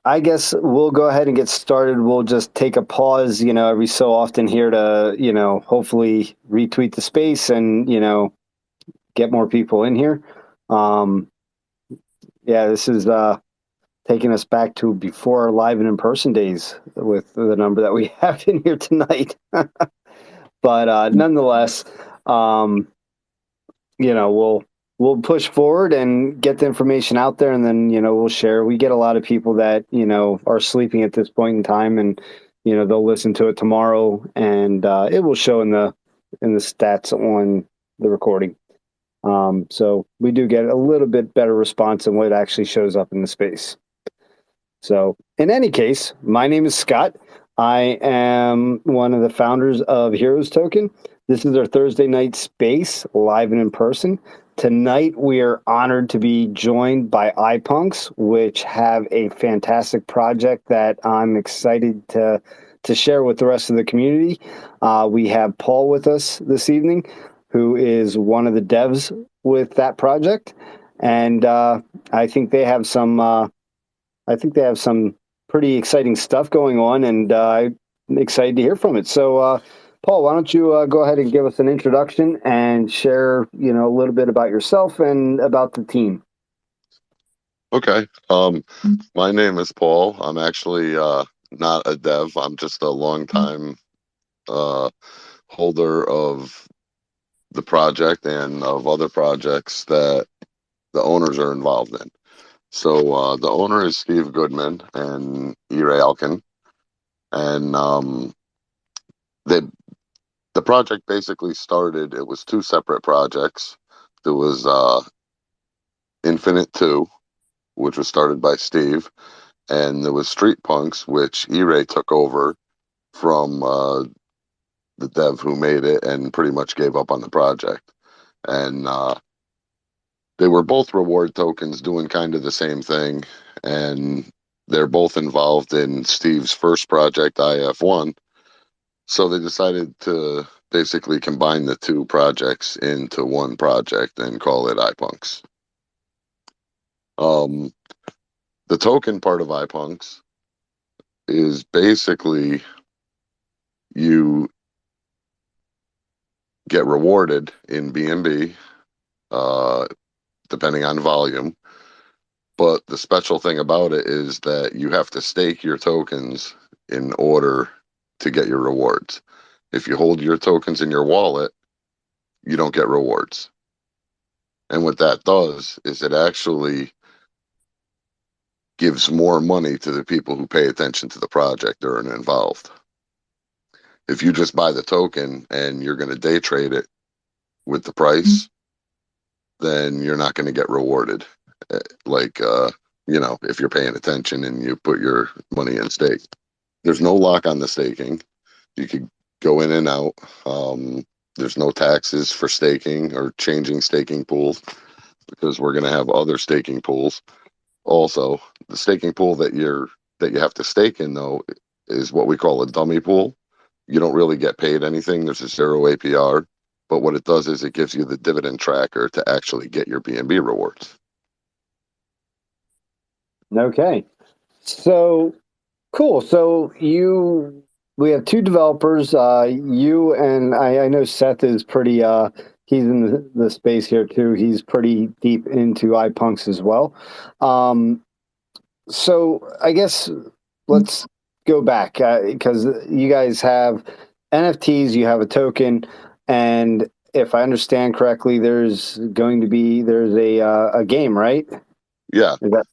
I guess we'll go ahead and get started. We'll just take a pause, every so often here to, hopefully retweet the space and, get more people in here. Um, yeah, this is taking us back to before our live and in person days with the number that we have in here tonight. But nonetheless, um, we'll push forward and get the information out there, and then we'll share. We get a lot of people that are sleeping at this point in time, and they'll listen to it tomorrow, and it will show in the stats on the recording. So we do get a little bit better response than what actually shows up in the space. So in any case, my name is Scott. I am one of the founders of Heroes Token. This is our Thursday night space, live and in person. Tonight, we are honored to be joined by iPunks, which have a fantastic project that I'm excited to share with the rest of the community. We have Paul with us this evening, who is one of the devs with that project, and I think they have some. I think they have some pretty exciting stuff going on, and I'm excited to hear from it. So, Paul, why don't you go ahead and give us an introduction and share, a little bit about yourself and about the team. Okay. My name is Paul. I'm actually not a dev. I'm just a longtime uh holder of the project and of other projects that the owners are involved in. So the owner is Steve Goodman and Ray Alkin, and they the project basically started. It was two separate projects. There was Infinite Two, which was started by Steve, and there was Street Punks, which E-Ray took over from the dev who made it and pretty much gave up on the project. And they were both reward tokens doing kind of the same thing. And they're both involved in Steve's first project, IF1. So they decided to basically combine the two projects into one project and call it iPunks. Um, the token part of iPunks is basically you get rewarded in BNB, uh, depending on volume. But the special thing about it is that you have to stake your tokens in order to get your rewards. If you hold your tokens in your wallet, you don't get rewards. And what that does is it actually gives more money to the people who pay attention to the project or are involved. If you just buy the token and you're going to day trade it with the price, then you're not going to get rewarded. Like, if you're paying attention and you put your money in stake, there's no lock on the staking. You could go in and out. There's no taxes for staking or changing staking pools because we're going to have other staking pools. Also, the staking pool that you have to stake in though is what we call a dummy pool. You don't really get paid anything. There's a zero APR, but what it does is it gives you the dividend tracker to actually get your BNB rewards. Okay. So cool. So we have two developers. You and I know Seth is pretty. He's in the space here too. He's pretty deep into iPunks as well. Um, so I guess let's go back because you guys have NFTs. You have a token, and if I understand correctly, there's a game, right? Yeah. Is that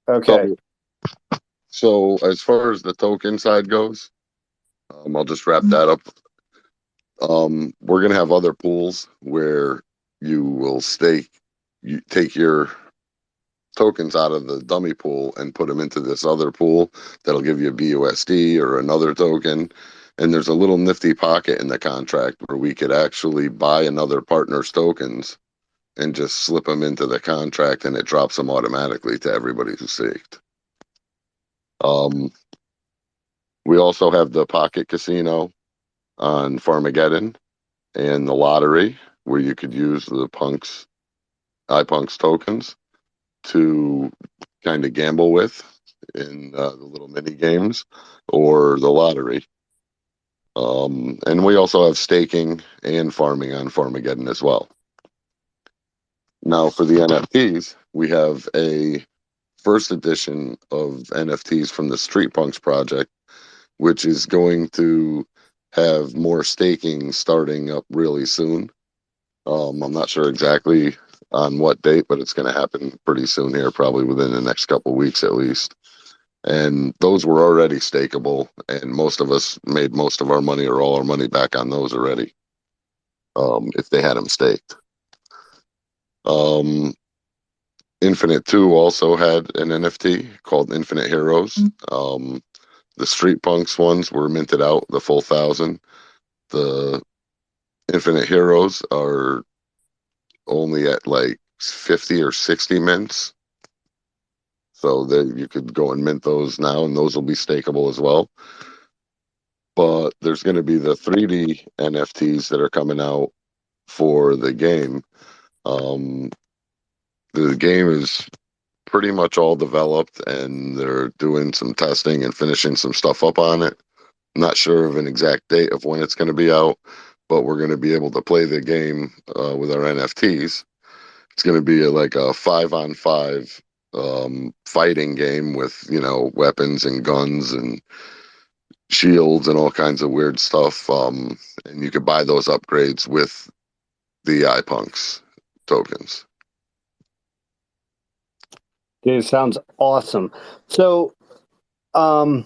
okay? So so as far as the token side goes, I'll just wrap that up. We're gonna have other pools where you will stake, you take your tokens out of the dummy pool and put them into this other pool that'll give you a BUSD or another token. And there's a little nifty pocket in the contract where we could actually buy another partner's tokens and just slip them into the contract and it drops them automatically to everybody who's staked. Um, we also have the pocket casino on Farmageddon and the lottery where you could use the iPunks tokens to kind of gamble with. in the little mini games or the lottery. And we also have staking and farming on Farmageddon as well. Now, for the NFTs, we have a first edition of NFTs from the Street Punks project, which is going to have more staking starting up really soon. I'm not sure exactly on what date, but it's going to happen pretty soon here, probably within the next couple of weeks at least. And those were already stakeable, and most of us made most of our money or all our money back on those already, if they had them staked. Infinite 2 also had an NFT called Infinite Heroes. The Street Punks ones were minted out, the full 1,000. The Infinite Heroes are only at like 50 or 60 mints. So that you could go and mint those now, and those will be stakeable as well. But there's going to be the 3D NFTs that are coming out for the game. The game is pretty much all developed, and they're doing some testing and finishing some stuff up on it. I'm not sure of an exact date of when it's going to be out, but we're going to be able to play the game with our NFTs. It's going to be like a 5-on-5 fighting game with, weapons and guns and shields and all kinds of weird stuff. And you could buy those upgrades with the iPunks tokens. Dude, sounds awesome. So, I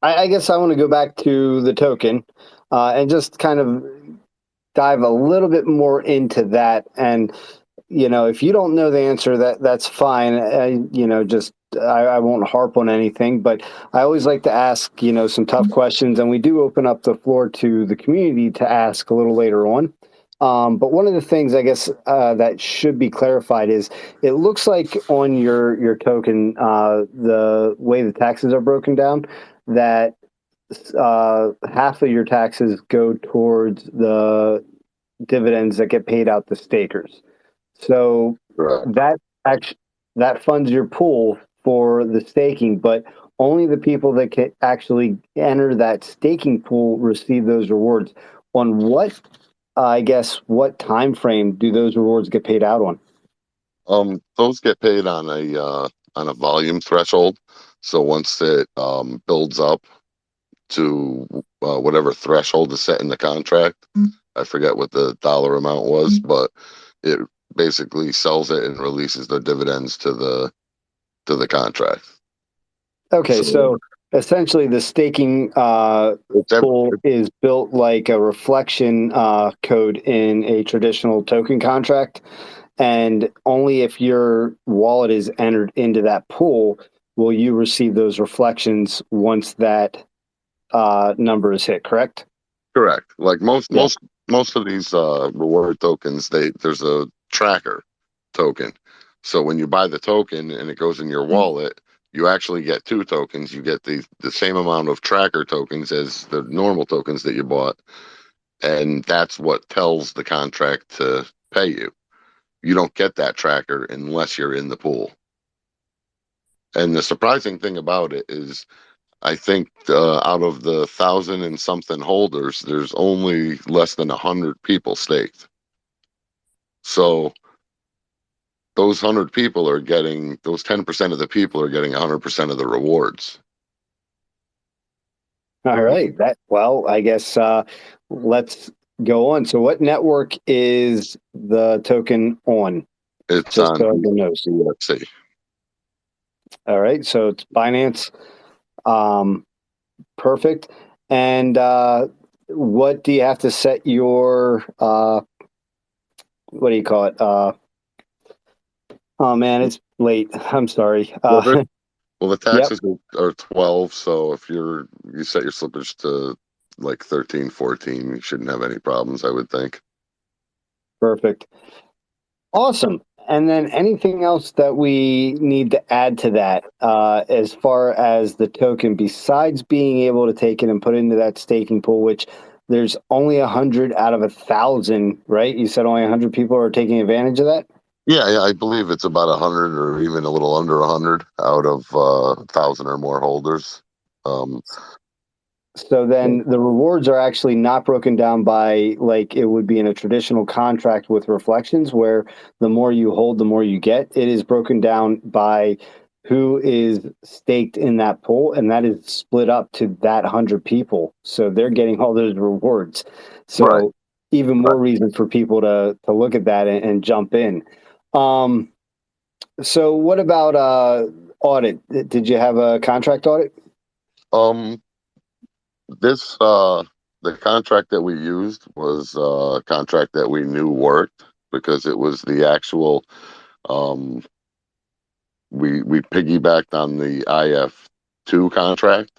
guess I want to go back to the token and just kind of dive a little bit more into that. And if you don't know the answer, that's fine. I won't harp on anything, but I always like to ask some tough questions, and we do open up the floor to the community to ask a little later on. But one of the things I guess that should be clarified is it looks like on your token, the way the taxes are broken down, that half of your taxes go towards the dividends that get paid out to stakers. So Right. that funds your pool for the staking, but only the people that can actually enter that staking pool receive those rewards. On what time frame do those rewards get paid out on? Those get paid on a volume threshold. So once it builds up to whatever threshold is set in the contract, I forget what the dollar amount was, but it basically sells it and releases the dividends to the contract. Okay, so essentially the staking pool is built like a reflection code in a traditional token contract, and only if your wallet is entered into that pool will you receive those reflections once that number is hit, correct? Correct. Like most of these reward tokens, there's a tracker token. So when you buy the token and it goes in your wallet, you actually get two tokens. You get the same amount of tracker tokens as the normal tokens that you bought, and that's what tells the contract to pay you. You don't get that tracker unless you're in the pool. And the surprising thing about it is, I think out of the 1,000 and something holders, there's only less than 100 people staked. So those 100 people are getting, those 10% of the people are getting 100% of the rewards. All right. I guess let's go on. So what network is the token on? It's Just on so everyone knows. UFC. All right. So it's Binance. Perfect. And what do you have to set your what do you call it? Oh man, it's late. I'm sorry. Well, the taxes are 12, so if you set your slippage to like 13, 14, you shouldn't have any problems, I would think. Perfect. Awesome. And then anything else that we need to add to that as far as the token, besides being able to take it and put it into that staking pool, which there's only 100 out of 1,000, right? You said only 100 people are taking advantage of that? Yeah, I believe it's about 100 or even a little under 100 out of 1,000 or more holders. Um, So then the rewards are actually not broken down by like it would be in a traditional contract with reflections, where the more you hold, the more you get. It is broken down by who is staked in that pool, and that is split up to that 100 people. So they're getting all those rewards. right. So even more reason for people to look at that and jump in. Um, so what about audit? Did you have a contract audit? Um, this the contract that we used was a contract that we knew worked because it was the actual um we piggybacked on the IF2 contract.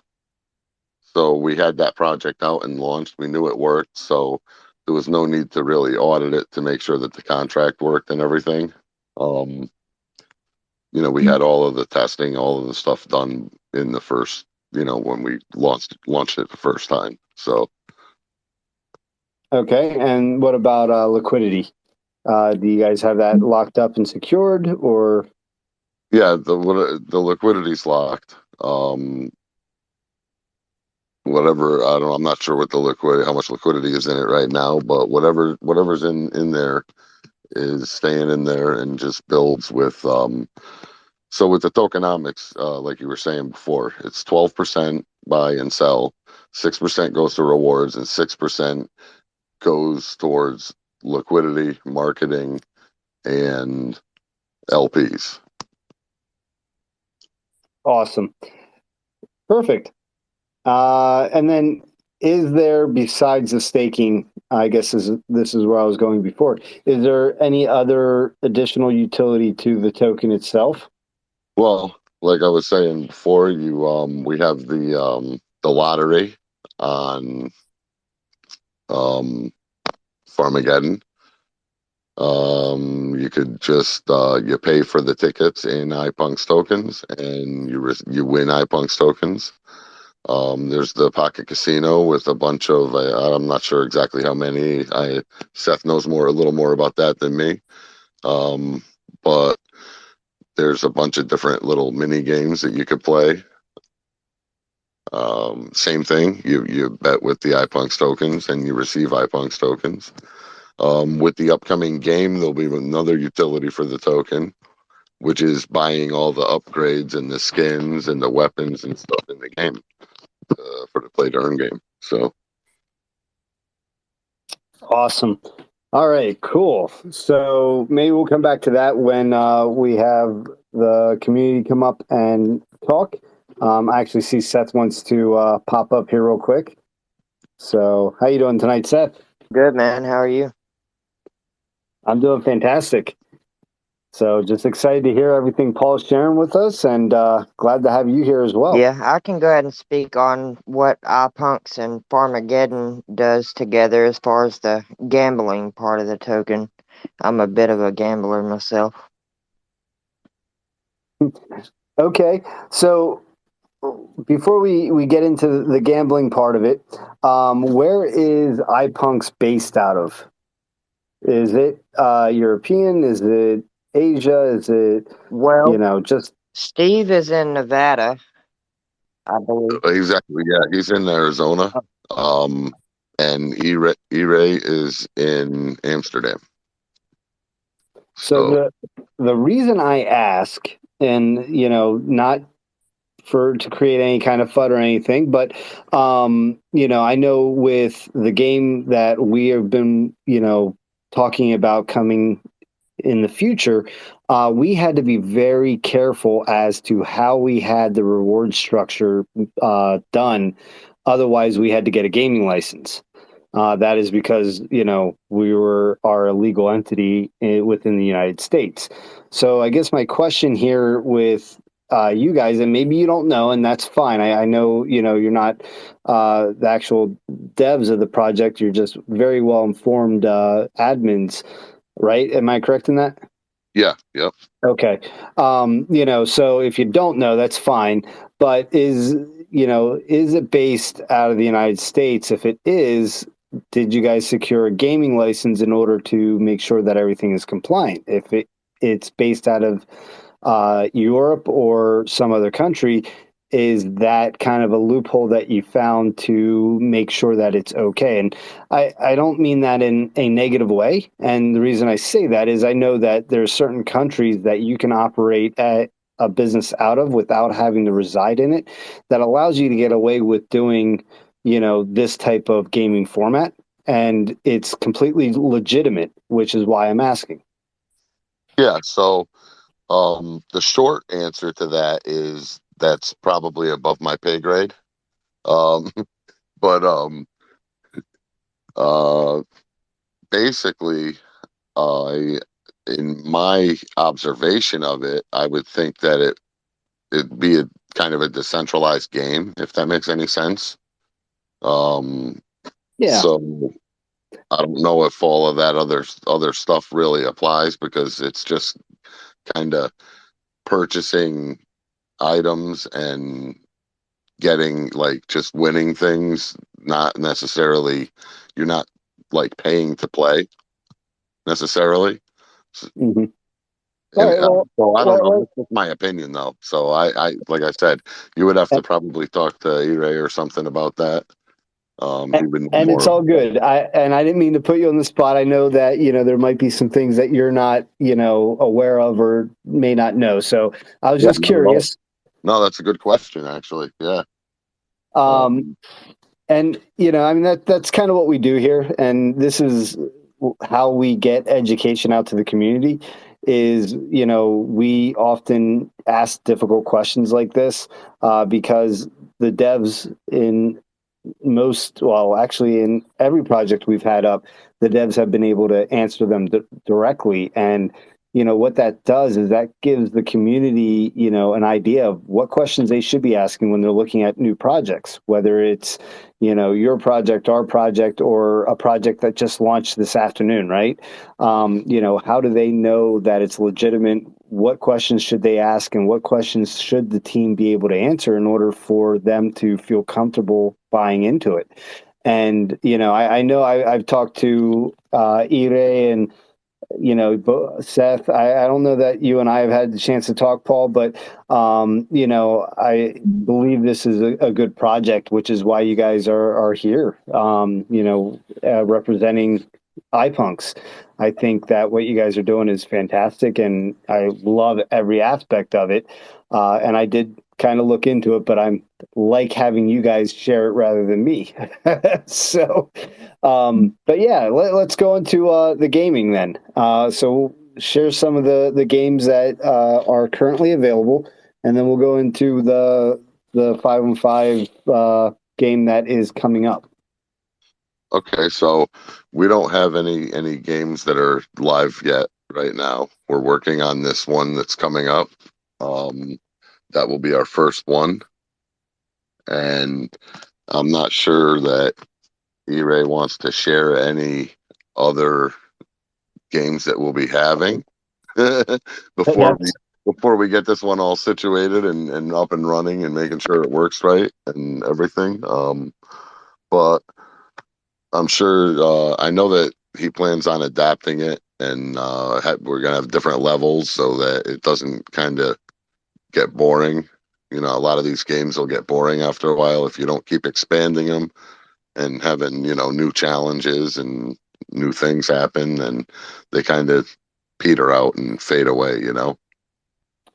So we had that project out and launched. We knew it worked, so there was no need to really audit it to make sure that the contract worked and everything. Um, we had all of the testing, all of the stuff done in the first, when we launched it the first time. So Okay, and what about liquidity? Do you guys have that locked up and secured, or yeah, the liquidity's locked. Whatever, I don't know, I'm not sure what the liquidity, how much liquidity is in it right now, but whatever's in there is staying in there and just builds with so with the tokenomics, like you were saying before, it's 12% buy and sell, 6% goes to rewards, and 6% goes towards liquidity, marketing, and LPs. awesome? Perfect. And then, is there besides the staking? I guess this is where I was going before. Is there any other additional utility to the token itself? Well, like I was saying before, we have the lottery on um Farmageddon. You could just you pay for the tickets in iPunks tokens, and you win iPunks tokens. There's the Pocket Casino with a bunch of I'm not sure exactly how many. Seth knows a little more about that than me. But there's a bunch of different little mini games that you could play. Same thing. You bet with the iPunks tokens, and you receive iPunks tokens. With the upcoming game, there'll be another utility for the token, which is buying all the upgrades and the skins and the weapons and stuff in the game for the play to earn game. So, Awesome. All right, cool. So maybe we'll come back to that when we have the community come up and talk. I actually see Seth wants to pop up here real quick. So, how you doing tonight, Seth? Good, man. How are you? I'm doing fantastic. So, just excited to hear everything Paul's sharing with us, and glad to have you here as well. Yeah, I can go ahead and speak on what iPunks and Farmageddon does together as far as the gambling part of the token. I'm a bit of a gambler myself. Okay, so before we get into the gambling part of it, where is iPunks based out of? Is it European? Is it Asia? Is it, Well, just Steve is in Nevada, I believe. exactly, yeah, he's in Arizona, um, and E-Ray is in Amsterdam. so So, the reason I ask, and not to create any kind of FUD or anything, but I know with the game that we have been, talking about coming in the future, we had to be very careful as to how we had the reward structure done. Otherwise, we had to get a gaming license. That is because we are a legal entity within the United States. So I guess my question here with you guys, and maybe you don't know, and that's fine. I know you're not the actual devs of the project. You're just very well informed admins, right? Am I correct in that? yeah, yep. Okay. So if you don't know, that's fine. But is it based out of the United States? If it is, did you guys secure a gaming license in order to make sure that everything is compliant? If it it's based out of Europe or some other country, is that kind of a loophole that you found to make sure that it's okay? And I don't mean that in a negative way. And the reason I say that is I know that there's certain countries that you can operate at a business out of without having to reside in it, that allows you to get away with doing, this type of gaming format. And it's completely legitimate, which is why I'm asking. Yeah. So the short answer to that is that's probably above my pay grade. Um, but uh, basically, I, in my observation of it, I would think that it'd be a kind of a decentralized game, if that makes any sense. Um, Yeah. so I don't know if all of that other stuff really applies because it's just kind of purchasing items and getting like just winning things, not necessarily you're not like paying to play necessarily. Hmm. All And right. Well, so I don't know. well, That's just my opinion though. So I like I said, you would have to probably talk to E-Ray or something about that. He would know and it's more. all good. I didn't mean to put you on the spot. I know that there might be some things that you're not aware of or may not know. So I was Yeah, just not at all. curious. No, that's a good question actually. Yeah. Um, Um, and I mean that's kind of what we do here, and this is how we get education out to the community. Is we often ask difficult questions like this because the devs in well, actually, in every project we've had up, the devs have been able to answer them directly. And, what that does is that gives the community, an idea of what questions they should be asking when they're looking at new projects, whether it's, your project, our project, or a project that just launched this afternoon, right? How do they know that it's legitimate? What questions should they ask, and what questions should the team be able to answer in order for them to feel comfortable buying into it? And I know I've talked to Ire and Seth. I don't know that you and I have had the chance to talk, Paul, but I believe this is a good project, which is why you guys are here. Representing iPunks. I think that what you guys are doing is fantastic, and I love every aspect of it. And I did kind of look into it, but I'm like having you guys share it rather than me. So, but yeah, let's go into the gaming then. So share some of the games that are currently available, and then we'll go into the 5-on-5 game that is coming up. okay, so we don't have any games that are live yet right now. We're working on this one that's coming up. Um, that will be our first one, and I'm not sure that E-Ray wants to share any other games that we'll be having before we That's before we get this one all situated and up and running and making sure it works right and everything. But I'm sure I know that he plans on adapting it and we're gonna have different levels so that it doesn't kind of get boring. A lot of these games will get boring after a while if you don't keep expanding them and having new challenges and new things happen, and they kind of peter out and fade away.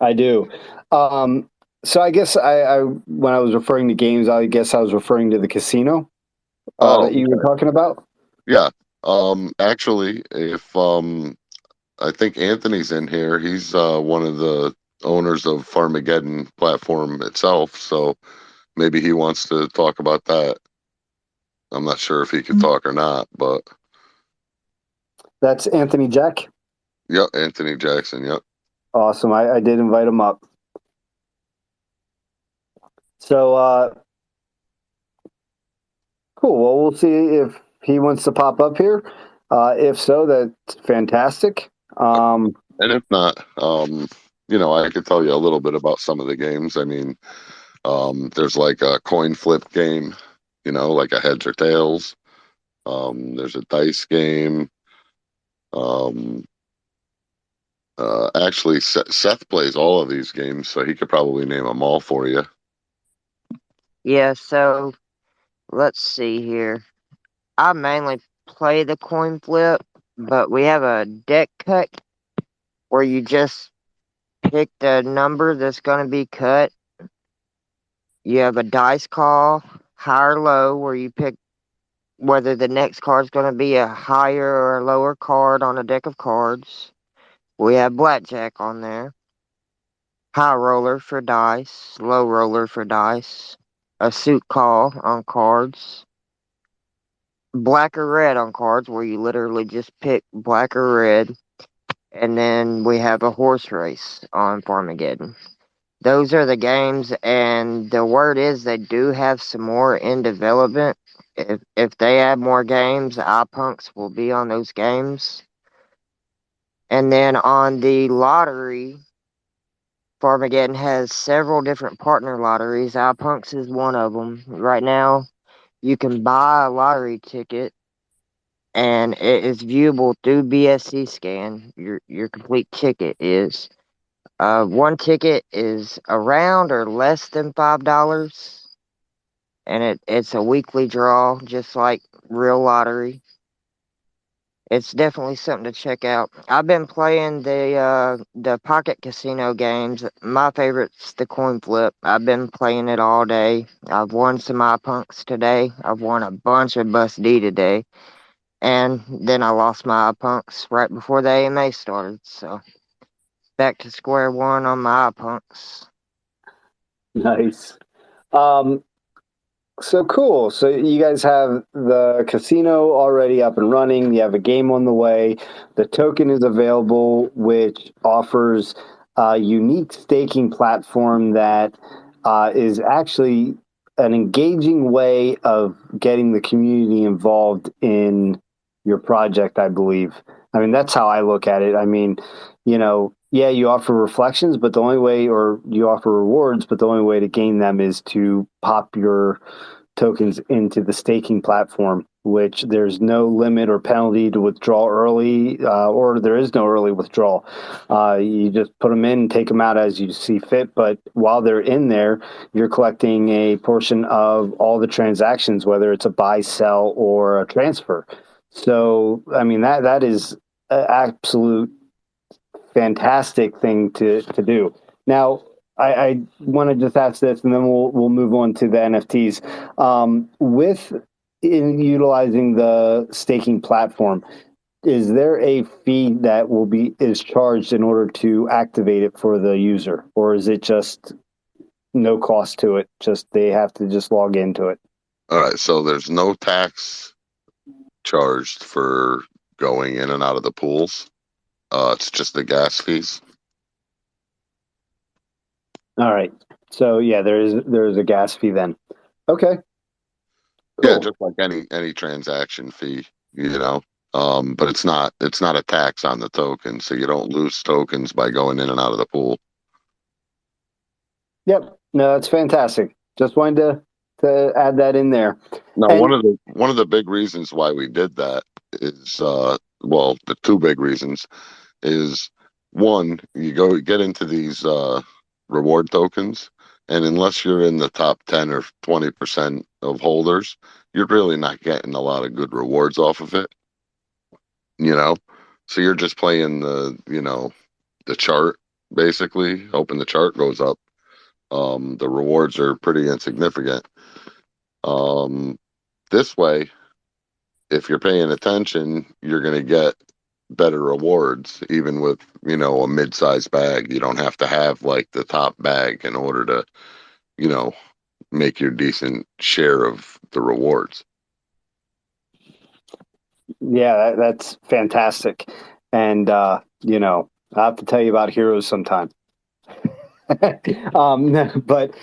I do. Um, so I guess I when I was referring to games, I guess I was referring to the casino Oh, that you were okay. talking about. Yeah. Actually, if I think Anthony's in here, he's one of the owners of Farmageddon platform itself, so maybe he wants to talk about that. I'm not sure if he could talk or not, but That's Anthony Jack. yep, Anthony Jackson, yep. Awesome. I did invite him up. So cool. Well, we'll see if he wants to pop up here. If so, that's fantastic. And if not, I could tell you a little bit about some of the games. I mean, there's like a coin flip game, like a heads or tails. There's a dice game. Um, Actually, Seth plays all of these games, so he could probably name them all for you. Yeah, so let's see here. I mainly play the coin flip, but we have a deck cut where you just pick the number that's going to be cut. You have a dice call, high or low, where you pick whether the next card is going to be a higher or a lower card on a deck of cards. We have blackjack on there. High roller for dice, low roller for dice. A suit call on cards. Black or red on cards, where you literally just pick black or red. And then we have a horse race on Farmageddon. Those are the games, and the word is they do have some more in development. If they add more games, iPunks will be on those games. And then on the lottery, Farmageddon has several different partner lotteries. iPunks is one of them. Right now, you can buy a lottery ticket, and it is viewable through BSC scan. Your complete ticket is. One ticket is around or less than $5, and it's a weekly draw, just like real lottery. It's definitely something to check out. I've been playing the pocket casino games. My favorite's the coin flip. I've been playing it all day. I've won some iPunks today. I've won a bunch of Bus D today, and then I lost my iPunks right before the AMA started. So back to square one on my iPunks. Nice. Um, So cool. So you guys have the casino already up and running. You have a game on the way. The token is available, which offers a unique staking platform that is actually an engaging way of getting the community involved in your project, I believe. I mean, that's how I look at it. I mean, yeah, you offer reflections, but the only way, or you offer rewards, but the only way to gain them is to pop your tokens into the staking platform, which there's no limit or penalty to withdraw early, or there is no early withdrawal. You just put them in and take them out as you see fit. But while they're in there, you're collecting a portion of all the transactions, whether it's a buy, sell, or a transfer. So, I mean, that is an absolute fantastic thing to do. Now, I want to just ask this, and then we'll move on to the NFTs. With in utilizing the staking platform, is there a fee that is charged in order to activate it for the user, or is it just no cost to it? Just they have to just log into it. All right, so there's no tax charged for going in and out of the pools. It's just the gas fees. All right. So yeah, there is a gas fee then. Okay. Yeah, Cool. just like any transaction fee, you know. But it's not a tax on the token, so you don't lose tokens by going in and out of the pool. Yep. No, that's fantastic. Just wanted to add that in there. Now, And one of the big reasons why we did that is well, the two big reasons is one, you go get into these reward tokens, and unless you're in the top 10 or 20% of holders, you're really not getting a lot of good rewards off of it, you know. So you're just playing the chart basically, hoping the chart goes up. The rewards are pretty insignificant. Um, this way, if you're paying attention, you're going to get better rewards, even with, a mid-sized bag. You don't have to have like the top bag in order to, you know, make your decent share of the rewards. yeah, that's fantastic. And I have to tell you about heroes sometime. But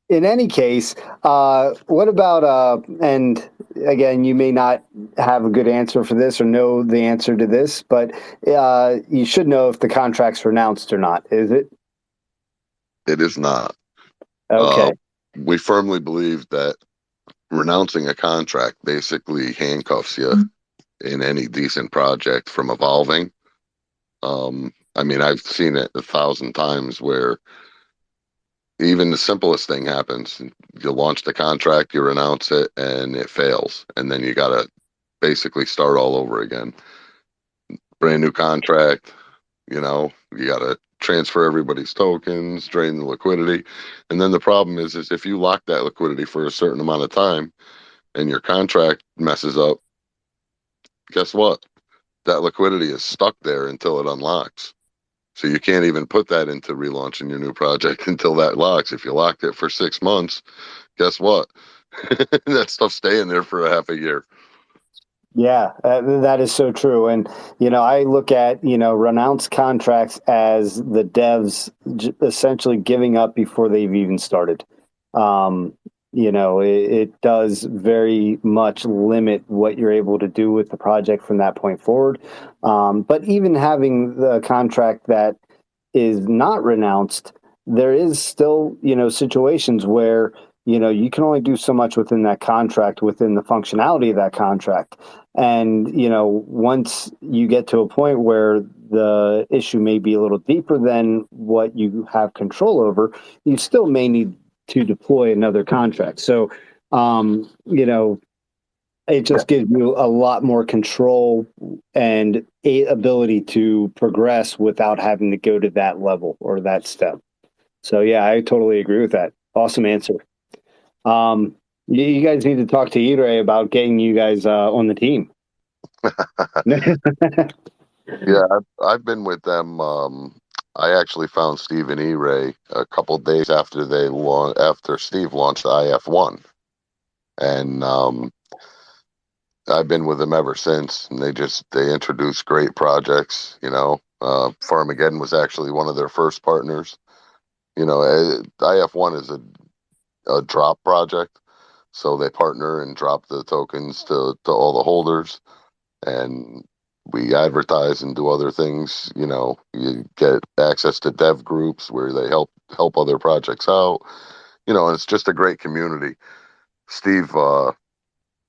in any case, what about and again, you may not have a good answer for this or know the answer to this, but you should know if the contract's renounced or not. Is it? It is not. Uh, Okay. we firmly believe that renouncing a contract basically handcuffs you in any decent project from evolving. I mean, I've seen it 1,000 times where even the simplest thing happens. You launch the contract, you announce it, and it fails. And then you got to basically start all over again. Brand new contract, you got to transfer everybody's tokens, drain the liquidity. And then the problem is if you lock that liquidity for a certain amount of time and your contract messes up, guess what? That liquidity is stuck there until it unlocks. So you can't even put that into relaunching your new project until that locks. If you locked it for 6 months, guess what? That stuff's staying there for a half a year. Yeah, that is so true. And, I look at, renounced contracts as the devs essentially giving up before they've even started. Um, it does very much limit what you're able to do with the project from that point forward. But even having the contract that is not renounced, there is still, situations where, you can only do so much within that contract, within the functionality of that contract. And, once you get to a point where the issue may be a little deeper than what you have control over, you still may need to deploy another contract. So, it just gives you a lot more control and ability to progress without having to go to that level or that step. So yeah, I totally agree with that. Awesome answer. You guys need to talk to Idre about getting you guys on the team. Yeah, I've been with them. I actually found Steve and E-Ray a couple days after after Steve launched IF1, and I've been with them ever since. And they introduced great projects. Farmageddon was actually one of their first partners. IF1 is a drop project, so they partner and drop the tokens to all the holders, and we advertise and do other things. You get access to dev groups where they help other projects out. And it's just a great community. Steve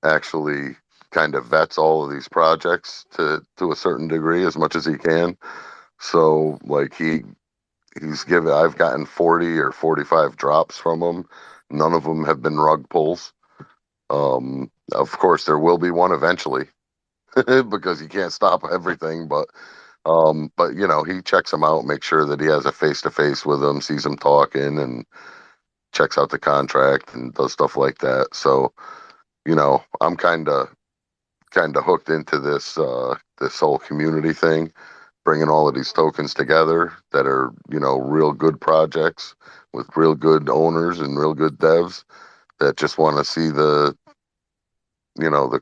actually kind of vets all of these projects to a certain degree as much as he can. So like I've gotten 40 or 45 drops from him. None of them have been rug pulls. Of course, there will be one eventually because you can't stop everything. But he checks them out, makes sure that he has a face to face with them, sees them talking, and checks out the contract and does stuff like that. So I'm kind of hooked into this whole community thing, bringing all of these tokens together that are real good projects with real good owners and real good devs that just want to see the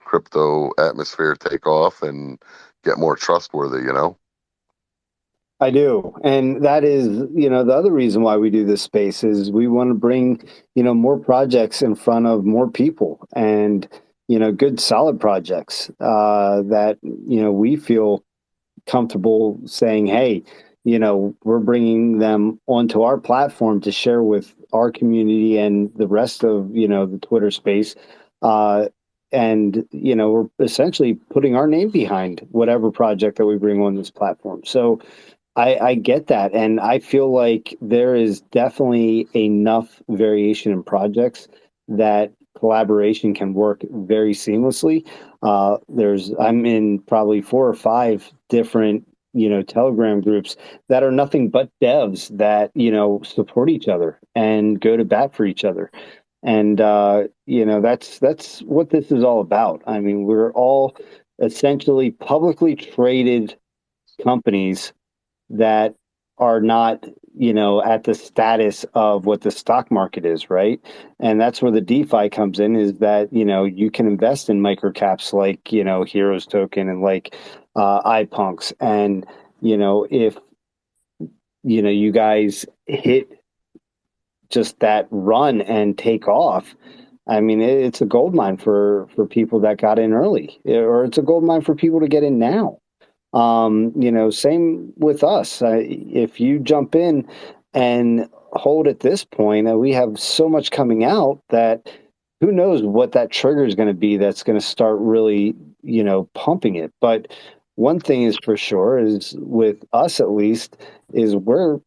crypto atmosphere take off and get more trustworthy. I do. And that is, the other reason why we do this space is we want to bring, more projects in front of more people and, good solid projects that, we feel comfortable saying, hey, we're bringing them onto our platform to share with our community and the rest of, the Twitter space. And, we're essentially putting our name behind whatever project that we bring on this platform. So I get that. And I feel like there is definitely enough variation in projects that collaboration can work very seamlessly. I'm in probably 4 or 5 different, Telegram groups that are nothing but devs that, support each other and go to bat for each other. And, that's what this is all about. I mean, we're all essentially publicly traded companies that are not, at the status of what the stock market is, right? And that's where the DeFi comes in, is that, you can invest in microcaps like, Heroes Token and like iPunks. And, if, you guys hit just that run and take off, I mean, it's a gold mine for people that got in early, or it's a gold mine for people to get in now. Same with us. If you jump in and hold at this point, we have so much coming out that who knows what that trigger is going to be that's going to start really, pumping it. But one thing is for sure is with us at least is we're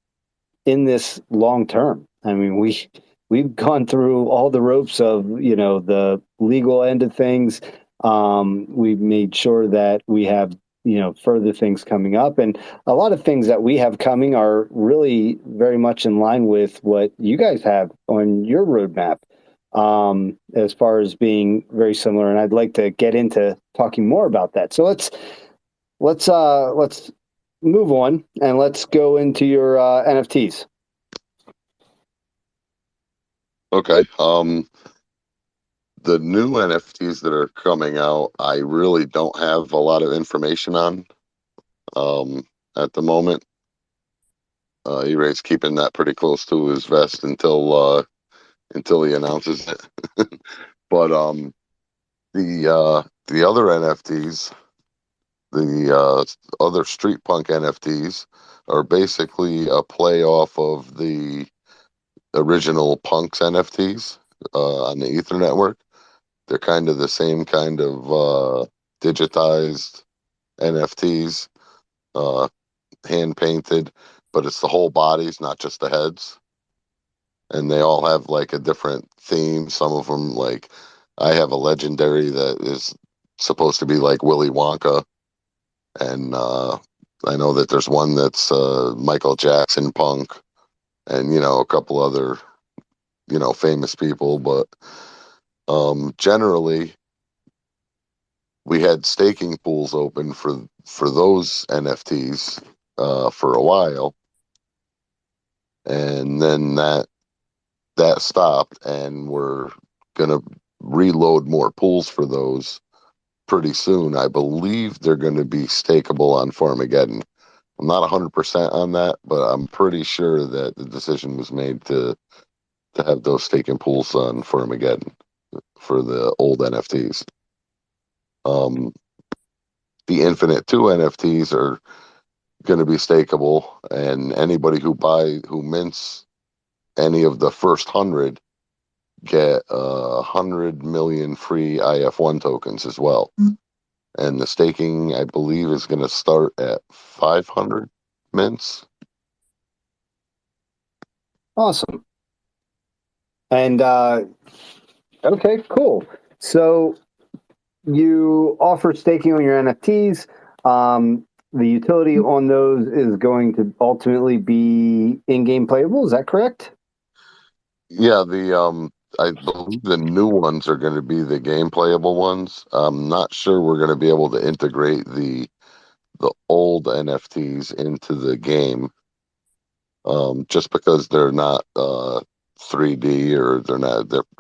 in this long term. I mean, we've gone through all the ropes of the legal end of things. We've made sure that we have further things coming up, and a lot of things that we have coming are really very much in line with what you guys have on your roadmap, as far as being very similar. And I'd like to get into talking more about that. So let's move on and let's go into your NFTs. Okay. The new NFTs that are coming out, I really don't have a lot of information on at the moment. E-Ray's keeping that pretty close to his vest until he announces it. But the other NFTs, the other street punk NFTs, are basically a play off of the original Punks NFTs on the Ether network. They're kind of the same kind of digitized NFTs, uh, hand painted, but it's the whole bodies, not just the heads. And they all have like a different theme. Some of them, like I have a legendary that is supposed to be like Willy Wonka, and I know that there's one that's Michael Jackson punk, and a couple other famous people. But generally, we had staking pools open for those NFTs for a while, and then that stopped, and we're gonna reload more pools for those pretty soon. I believe they're going to be stakeable on Farmageddon. I'm not 100% on that, but I'm pretty sure that the decision was made to have those staking pools on Farmageddon for the old NFTs. Um, the Infinite 2 NFTs are going to be stakeable, and anybody who mints any of the first 100 get 100 million free IF1 tokens as well. And the staking, I believe, is going to start at 500 mints. Awesome. And okay, cool. So you offer staking on your NFTs. The utility on those is going to ultimately be in-game playable. Is that correct? Yeah, I believe the new ones are going to be the game playable ones. I'm not sure we're going to be able to integrate the old NFTs into the game, just because they're not 3D, or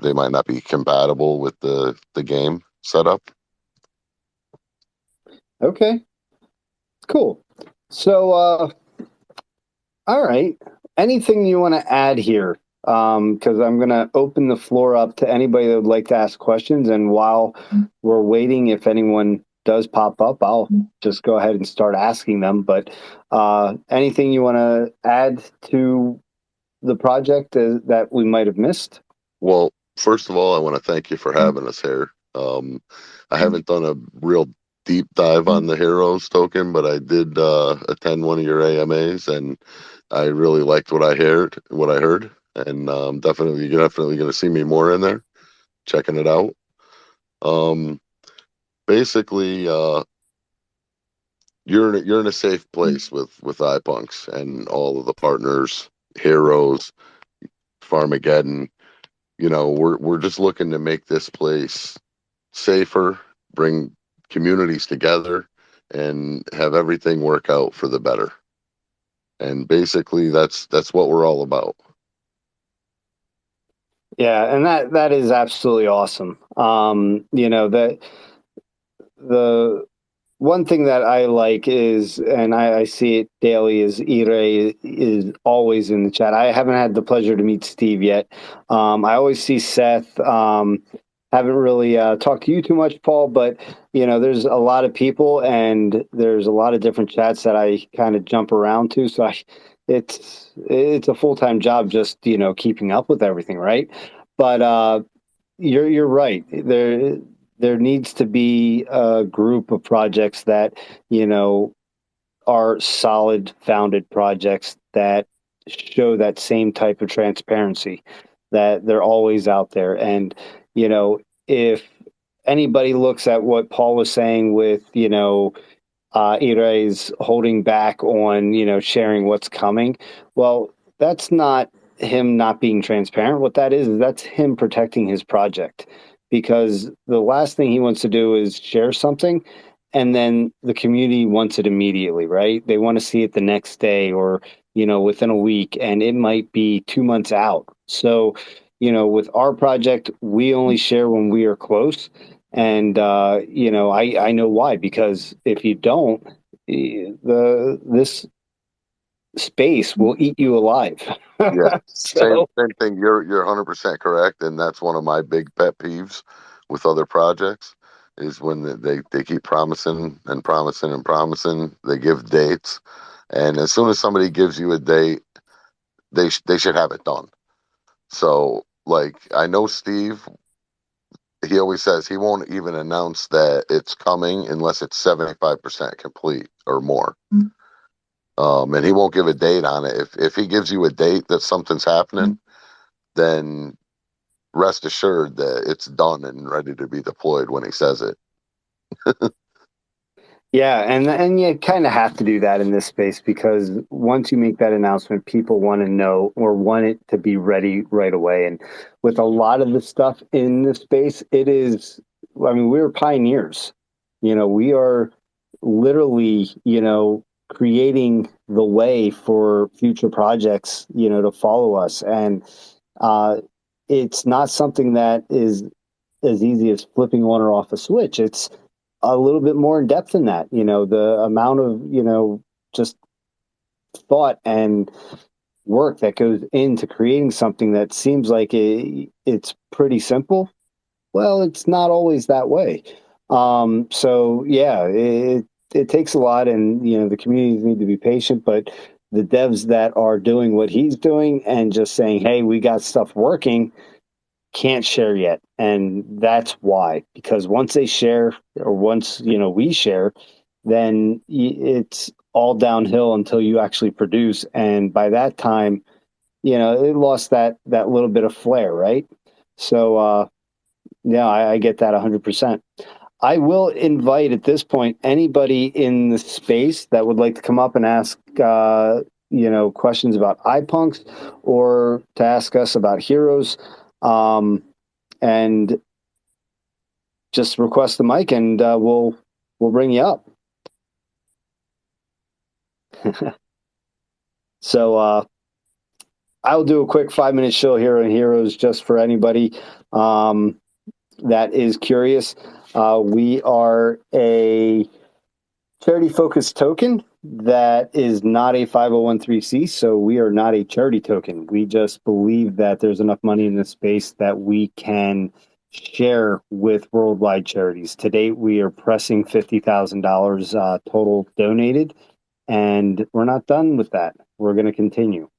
they might not be compatible with the game setup. Okay, cool. So, all right. Anything you want to add here? Because I'm going to open the floor up to anybody that would like to ask questions. And while we're waiting, if anyone does pop up, I'll just go ahead and start asking them. But anything you want to add to the project that we might have missed? Well, first of all, I want to thank you for having us here. I haven't done a real deep dive on the Heroes token, but I did attend one of your AMAs, and I really liked what I heard. And you're definitely going to see me more in there, checking it out. Um, Basically, you're in a safe place with iPunks and all of the partners, Heroes, Farmageddon. We're just looking to make this place safer, bring communities together, and have everything work out for the better. And basically, that's what we're all about. Yeah, and that is absolutely awesome. That the one thing that I like is, and I see it daily, is Ire is always in the chat. I haven't had the pleasure to meet Steve yet. I always see Seth. Haven't really talked to you too much, Paul, but there's a lot of people and there's a lot of different chats that I kind of jump around to. So it's a full-time job just keeping up with everything, right? But you're right. there needs to be a group of projects that, you know, are solid founded projects that show that same type of transparency, that they're always out there. And, you know, if anybody looks at what Paul was saying with, you know, Irai's holding back on, you know, sharing what's coming. Well, that's not him not being transparent. What that is that's him protecting his project, because the last thing he wants to do is share something and then the community wants it immediately, right? They want to see it the next day or, you know, within a week, and it might be 2 months out. So, you know, with our project, we only share when we are close. And you know, I know why, because if you don't, the this space will eat you alive. Yeah, same So same thing. You're 100% correct, and that's one of my big pet peeves with other projects is when they keep promising and promising and promising. They give dates, and as soon as somebody gives you a date, they should have it done. So, like, I know Steve. He always says he won't even announce that it's coming unless it's 75% complete or more. And he won't give a date on it. If he gives you a date that something's happening, then rest assured that it's done and ready to be deployed when he says it. yeah, and you kind of have to do that in this space, because once you make that announcement, people want to know or want it to be ready right away. And with a lot of the stuff in this space, it is. I mean, we're pioneers. You know, we are literally, you know, creating the way for future projects, you know, to follow us. And uh, it's not something that is as easy as flipping on or off a switch. It's a little bit more in depth than that. You know, the amount of, you know, just thought and work that goes into creating something that seems like it's pretty simple. Well, it's not always that way. So yeah, it takes a lot, and you know the communities need to be patient, but the devs that are doing what he's doing and just saying, "Hey, we got stuff working," can't share yet. And that's why, because once they share, or once, you know, we share, then it's all downhill until you actually produce. And by that time, you know, it lost that little bit of flair, right? So yeah, I get that 100%. I will invite at this point anybody in the space that would like to come up and ask you know, questions about iPunks, or to ask us about heroes. And just request the mic, and we'll bring you up. So I'll do a quick 5 minute show here on Heroes, just for anybody that is curious. We are a charity focused token that is not a 501(c), so we are not a charity token. We just believe that there's enough money in this space that we can share with worldwide charities. To date, we are pressing $50,000 total donated, and we're not done with that. We're going to continue.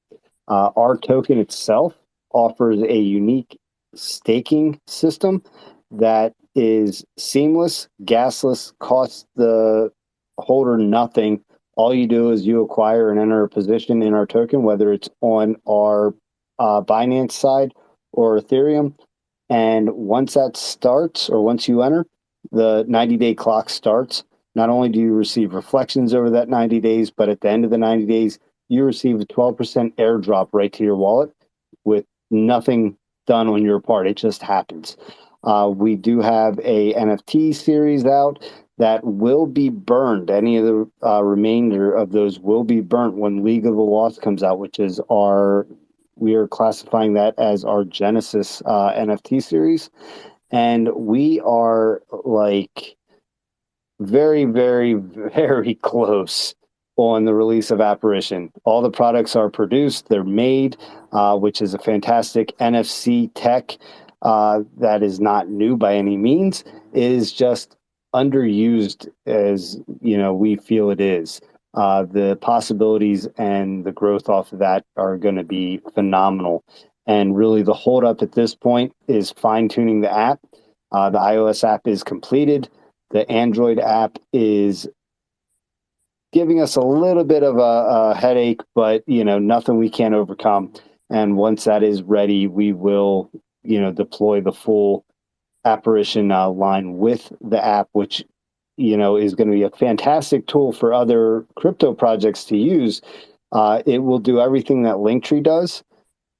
Our token itself offers a unique staking system that is seamless, gasless, costs the holder nothing. All you do is you acquire and enter a position in our token, whether it's on our Binance side or Ethereum. And once that starts, or once you enter, the 90-day clock starts. Not only do you receive reflections over that 90 days, but at the end of the 90 days, you receive a 12% airdrop right to your wallet with nothing done on your part. It just happens. We do have a NFT series out that will be burned. Any of the remainder of those will be burnt when League of the Lost comes out, which is we are classifying that as our Genesis NFT series. And we are like very, very, very close on the release of Apparition. All the products are produced, they're made, which is a fantastic NFC tech that is not new by any means. It is just underused, as you know, we feel it is. The possibilities and the growth off of that are going to be phenomenal. And really, the holdup at this point is fine tuning the app. The iOS app is completed. The Android app is giving us a little bit of a headache, but nothing we can't overcome. And once that is ready, we will deploy the full Apparition line with the app, which is going to be a fantastic tool for other crypto projects to use. It will do everything that Linktree does,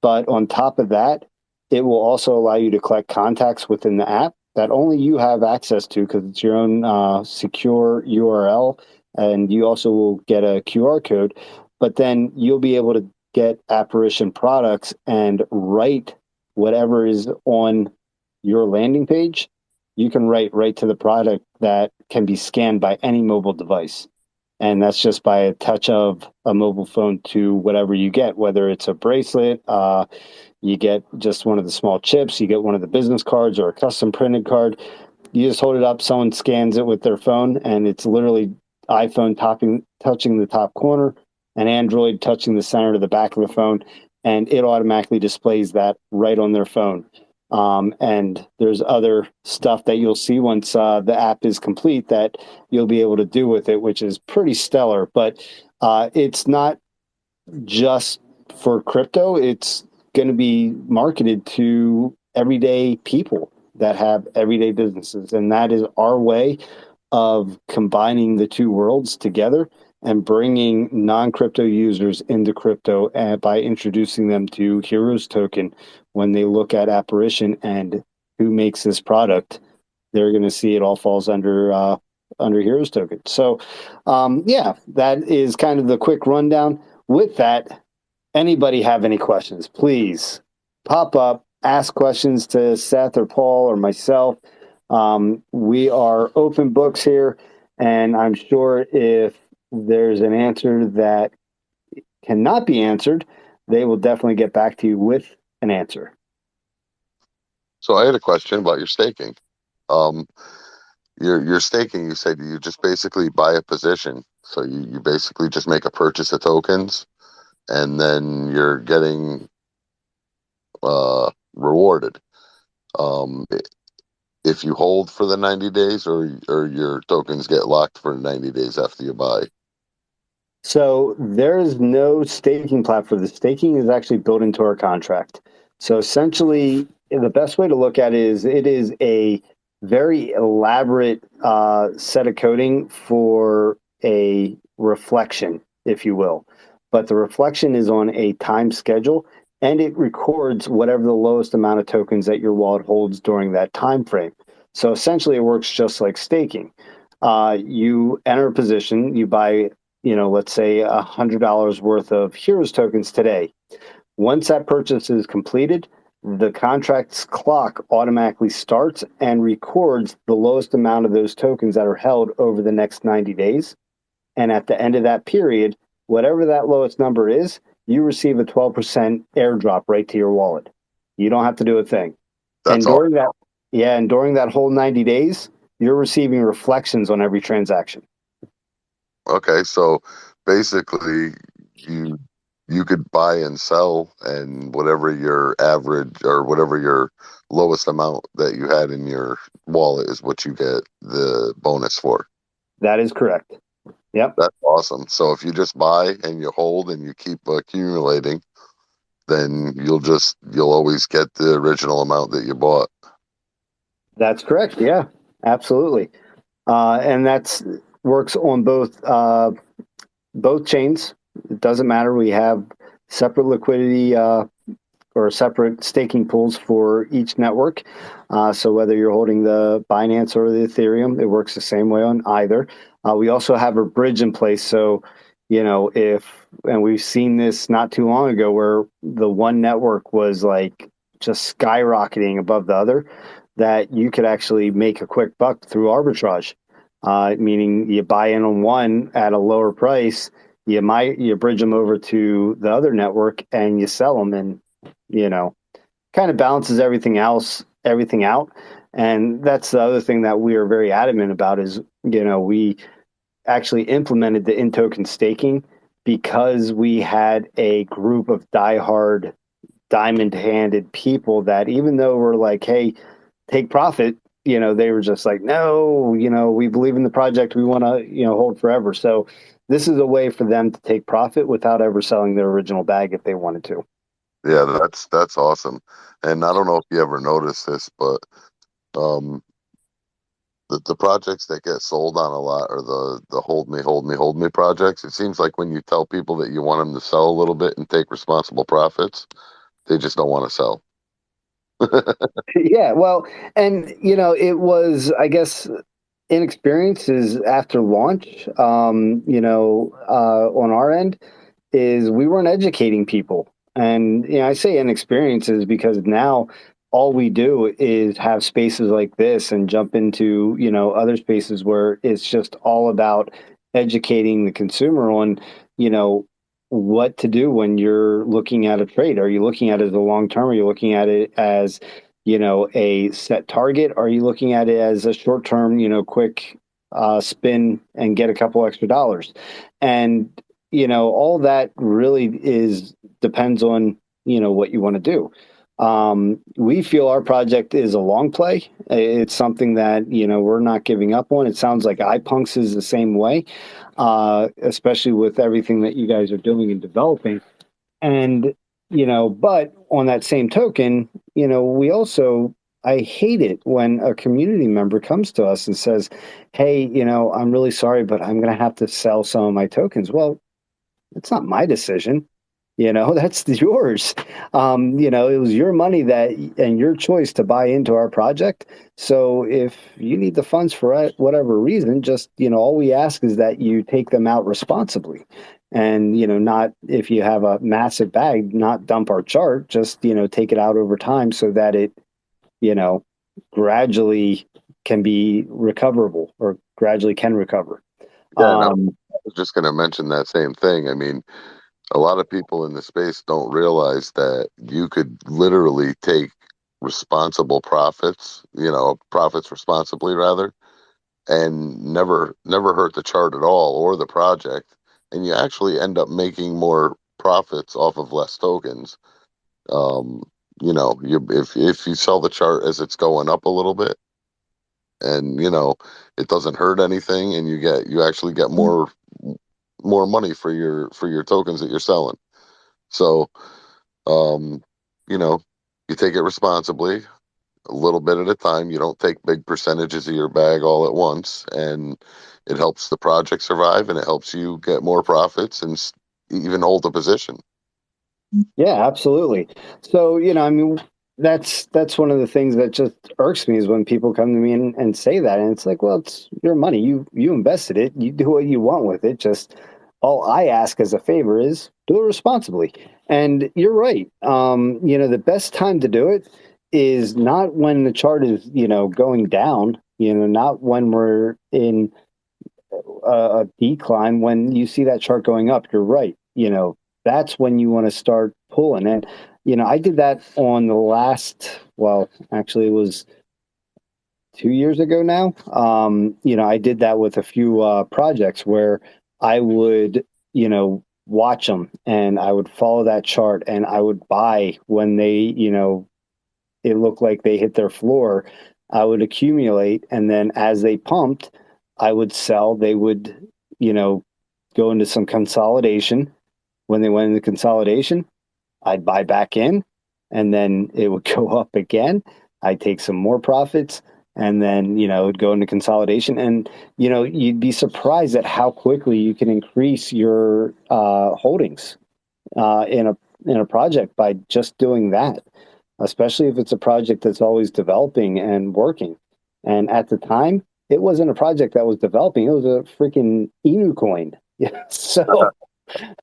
but on top of that, it will also allow you to collect contacts within the app that only you have access to because it's your own secure URL, and you also will get a QR code. But then you'll be able to get Apparition products and write whatever is on your landing page. You can write right to the product that can be scanned by any mobile device. And that's just by a touch of a mobile phone to whatever you get, whether it's a bracelet, you get just one of the small chips, you get one of the business cards or a custom printed card. You just hold it up, someone scans it with their phone, and it's literally iPhone touching the top corner and Android touching the center to the back of the phone, and it automatically displays that right on their phone. And there's other stuff that you'll see once the app is complete that you'll be able to do with it, which is pretty stellar. But it's not just for crypto. It's going to be marketed to everyday people that have everyday businesses. And that is our way of combining the two worlds together and bringing non-crypto users into crypto by introducing them to Heroes Token. When they look at Apparition and who makes this product, they're going to see it all falls under Heroes Token. So, that is kind of the quick rundown. With that, anybody have any questions, please pop up, ask questions to Seth or Paul or myself. We are open books here, and I'm sure if there's an answer that cannot be answered, they will definitely get back to you with an answer. So I had a question about your staking. Your staking, you said you just basically buy a position. So you basically just make a purchase of tokens, and then you're getting rewarded. If you hold for the 90 days or your tokens get locked for 90 days after you buy. So there is no staking platform. The staking is actually built into our contract. So essentially, the best way to look at it is a very elaborate set of coding for a reflection, if you will. But the reflection is on a time schedule, and it records whatever the lowest amount of tokens that your wallet holds during that time frame. So essentially, it works just like staking. You enter a position, you buy, let's say $100 worth of Heroes tokens today. Once that purchase is completed, the contract's clock automatically starts and records the lowest amount of those tokens that are held over the next 90 days. And at the end of that period, whatever that lowest number is, you receive a 12% airdrop right to your wallet. You don't have to do a thing. That's and during that whole 90 days, you're receiving reflections on every transaction. Okay, so basically you could buy and sell, and whatever your average or whatever your lowest amount that you had in your wallet is what you get the bonus for. That is correct. Yep. That's awesome. So if you just buy and you hold and you keep accumulating, then you'll always get the original amount that you bought. That's correct. Yeah, absolutely. And that's works on both chains. It doesn't matter. We have separate liquidity or separate staking pools for each network. So whether you're holding the Binance or the Ethereum, it works the same way on either. We also have a bridge in place. So, and we've seen this not too long ago where the one network was like just skyrocketing above the other, that you could actually make a quick buck through arbitrage, meaning you buy in on one at a lower price, you bridge them over to the other network and you sell them, and kind of balances everything out. And that's the other thing that we are very adamant about is, we actually implemented the in-token staking because we had a group of diehard diamond-handed people that even though we're like, hey, take profit, they were just like, no, we believe in the project. We want to, hold forever. So this is a way for them to take profit without ever selling their original bag if they wanted to. Yeah, that's awesome. And I don't know if you ever noticed this, but um, the projects that get sold on a lot are the hold me projects. It seems like when you tell people that you want them to sell a little bit and take responsible profits, they just don't want to sell. Yeah, well, and it was, I guess, inexperiences after launch. On our end, is we weren't educating people. And I say inexperiences because now all we do is have spaces like this and jump into, other spaces where it's just all about educating the consumer on, you know, what to do when you're looking at a trade. Are you looking at it as a long term? Are you looking at it as, a set target? Are you looking at it as a short term, quick spin and get a couple extra dollars? And all that really is depends on what you want to do. We feel our project is a long play. It's something that we're not giving up on. It sounds like iPunks is the same way, especially with everything that you guys are doing and developing. And but on that same token, we also, I hate it when a community member comes to us and says, "Hey, I'm really sorry, but I'm going to have to sell some of my tokens." Well, it's not my decision. That's yours. It was your money that and your choice to buy into our project. So if you need the funds for whatever reason, just, all we ask is that you take them out responsibly. And, not if you have a massive bag, not dump our chart, just, take it out over time so that it, you know, gradually can be recoverable or gradually can recover. Yeah, and I Um, was just going to mention that same thing. I mean, a lot of people in the space don't realize that you could literally take responsible profits, profits responsibly rather, and never hurt the chart at all or the project, and you actually end up making more profits off of less tokens. Um, if you sell the chart as it's going up a little bit, and it doesn't hurt anything, and you actually get more money for your tokens that you're selling. So, um, you know, you take it responsibly, a little bit at a time. You don't take big percentages of your bag all at once, and it helps the project survive, and it helps you get more profits and even hold a position. Yeah, absolutely. So, I mean, that's one of the things that just irks me is when people come to me and say that. And it's like, well, it's your money. You invested it. You do what you want with it. Just all I ask as a favor is do it responsibly. And you're right. The best time to do it is not when the chart is, going down, not when we're in a decline. When you see that chart going up, you're right. That's when you want to start pulling. And I did that on the last. Well, actually, it was 2 years ago now. I did that with a few projects where I would, watch them and I would follow that chart and I would buy when they, it looked like they hit their floor. I would accumulate, and then as they pumped, I would sell. They would, you know, go into some consolidation. When they went into consolidation, I'd buy back in, and then it would go up again. I'd take some more profits, and then it would go into consolidation. And you'd be surprised at how quickly you can increase your holdings in a project by just doing that, especially if it's a project that's always developing and working. And at the time, it wasn't a project that was developing; it was a freaking Inu coin. Yeah, so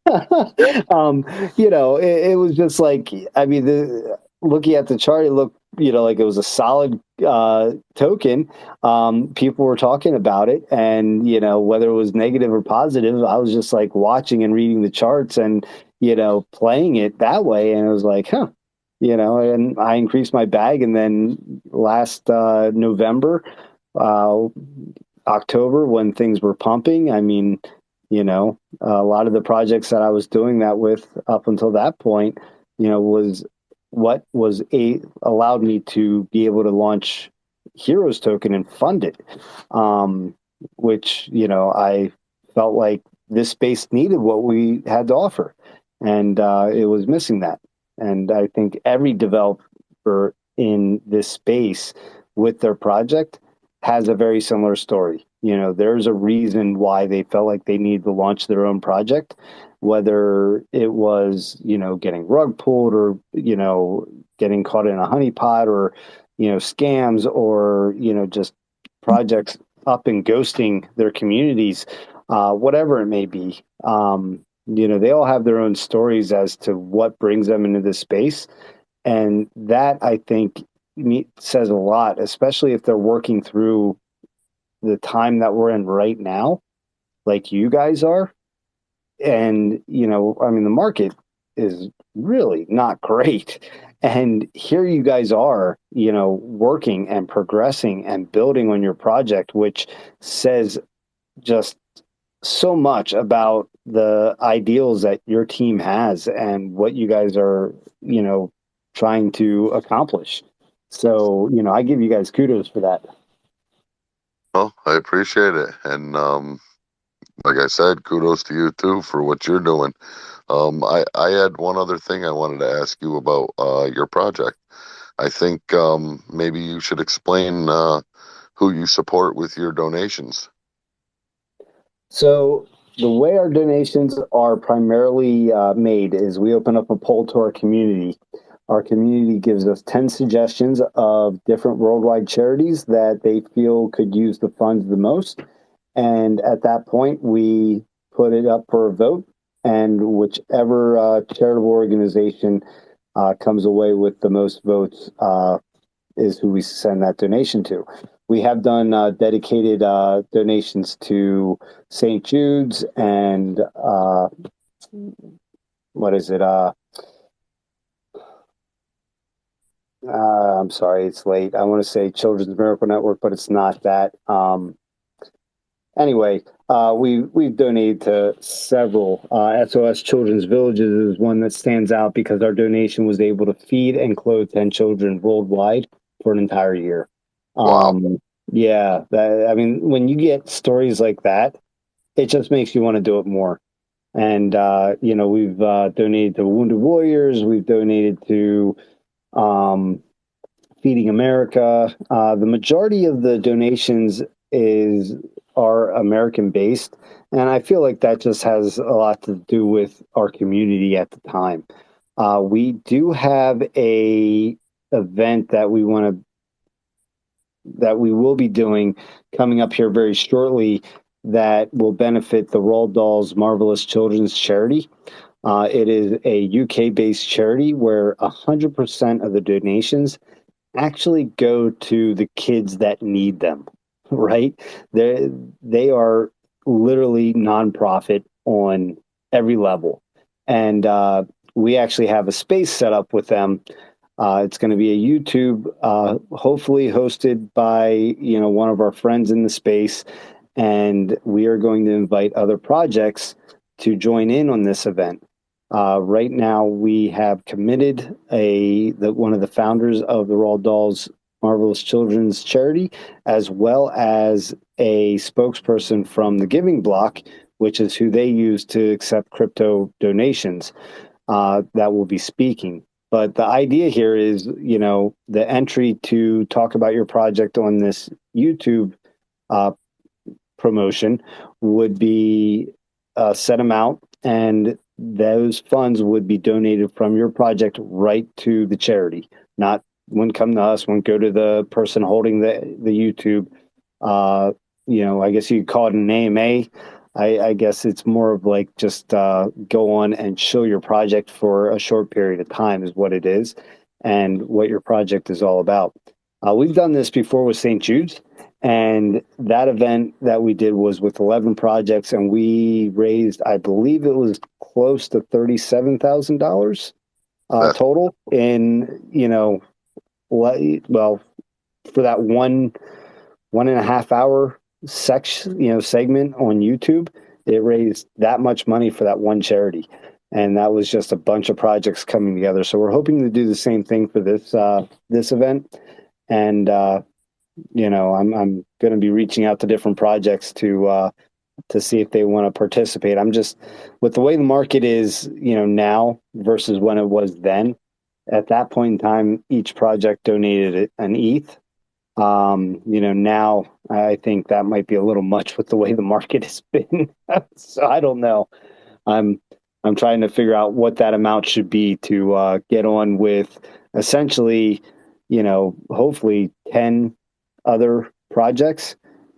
it was just like, I mean, looking at the chart, it looked, like it was a solid token. People were talking about it, and whether it was negative or positive, I was just like watching and reading the charts and playing it that way, and it was like, huh. And I increased my bag, and then last November, uh, October, when things were pumping, I mean, a lot of the projects that I was doing that with up until that point, was what was allowed me to be able to launch Heroes token and fund it, which, I felt like this space needed what we had to offer, and it was missing that. And I think every developer in this space with their project has a very similar story. There's a reason why they felt like they needed to launch their own project, whether it was, getting rug pulled, or, getting caught in a honeypot, or, scams, or, just projects up and ghosting their communities, whatever it may be. They all have their own stories as to what brings them into this space. And that, I think, says a lot, especially if they're working through the time that we're in right now, like you guys are. And, the market is really not great. And here you guys are, working and progressing and building on your project, which says just so much about the ideals that your team has and what you guys are, trying to accomplish. So, I give you guys kudos for that. Well, I appreciate it. And like I said, kudos to you too for what you're doing. I had one other thing I wanted to ask you about your project. I think maybe you should explain who you support with your donations. So the way our donations are primarily made is we open up a poll to our community. Our community gives us 10 suggestions of different worldwide charities that they feel could use the funds the most. And at that point, we put it up for a vote, and whichever charitable organization comes away with the most votes is who we send that donation to. We have done dedicated donations to St. Jude's and what is it? I'm sorry, it's late. I want to say Children's Miracle Network, but it's not that. Anyway, we've donated to several. SOS Children's Villages is one that stands out because our donation was able to feed and clothe 10 children worldwide for an entire year. Wow. Yeah, when you get stories like that, it just makes you want to do it more. And we've donated to Wounded Warriors. We've donated to Feeding America. The majority of the donations are American based, and I feel like that just has a lot to do with our community at the time. We do have a event that we will be doing coming up here very shortly that will benefit the Roald Dahl's Marvelous Children's Charity. It is a UK-based charity where 100% of the donations actually go to the kids that need them, right? They are literally nonprofit on every level. And we actually have a space set up with them. It's going to be a YouTube, hopefully hosted by, one of our friends in the space. And we are going to invite other projects to join in on this event. Right now, we have committed one of the founders of the Roald Dahl's Marvelous Children's Charity, as well as a spokesperson from the Giving Block, which is who they use to accept crypto donations, that will be speaking. But the idea here is, the entry to talk about your project on this YouTube promotion would be a set amount, and those funds would be donated from your project right to the charity. Wouldn't come to us, wouldn't go to the person holding the YouTube. I guess you could call it an AMA. I guess it's more of like just go on and show your project for a short period of time is what it is, and what your project is all about. We've done this before with St. Jude's, and that event that we did was with 11 projects, and we raised, I believe it was close to $37,000 total in, well, for that 1.5 hour segment on YouTube, it raised that much money for that one charity. And that was just a bunch of projects coming together. So we're hoping to do the same thing for this event. And I'm going to be reaching out to different projects to see if they want to participate. I'm just with the way the market is, now versus when it was then. At that point in time, each project donated an ETH. Now I think that might be a little much with the way the market has been. So I don't know. I'm I'm trying to figure out what that amount should be to get on with essentially, hopefully 10 other projects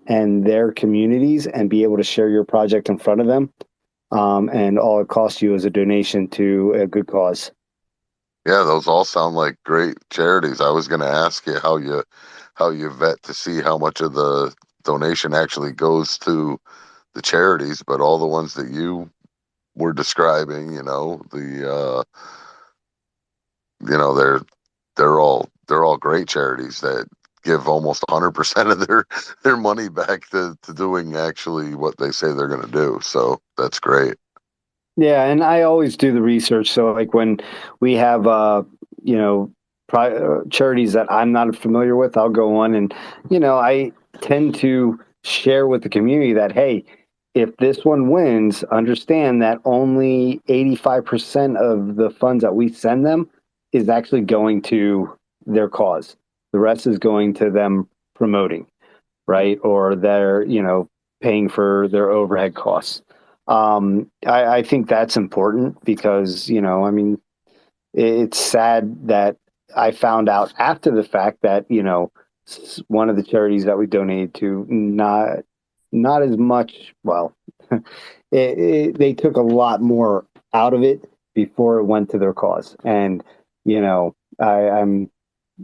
and their communities and be able to share your project in front of them. And all it costs you is a donation to a good cause. Yeah, those all sound like great charities. I was going to ask you how you vet to see how much of the donation actually goes to the charities, but all the ones that you were describing, they're all great charities that give almost 100% of their money back to doing actually what they say they're going to do. So that's great. Yeah, and I always do the research. So, like when we have, you know, charities that I'm not familiar with, I'll go on and, I tend to share with the community that, hey, if this one wins, understand that only 85% of the funds that we send them is actually going to their cause. The rest is going to them promoting, right? Or they're, paying for their overhead costs. I think that's important because, I mean, it's sad that I found out after the fact that, one of the charities that we donated to, not as much, well, they took a lot more out of it before it went to their cause. And, I'm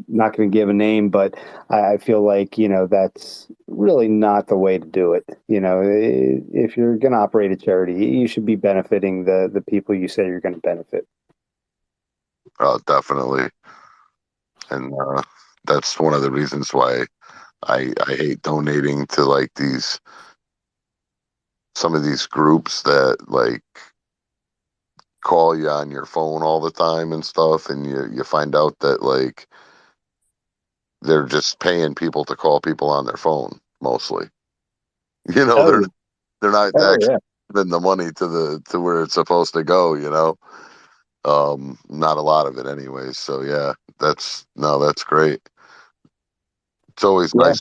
not going to give a name, but I feel like, that's really not the way to do it. If you're going to operate a charity, you should be benefiting the people you say you're going to benefit. Definitely. And that's one of the reasons why I hate donating to like some of these groups that like call you on your phone all the time and stuff, and you find out that like they're just paying people to call people on their phone mostly. You know, they're Oh, they're not oh actually yeah. giving the money to where it's supposed to go, not a lot of it anyways. So yeah, that's great. It's always Yeah. nice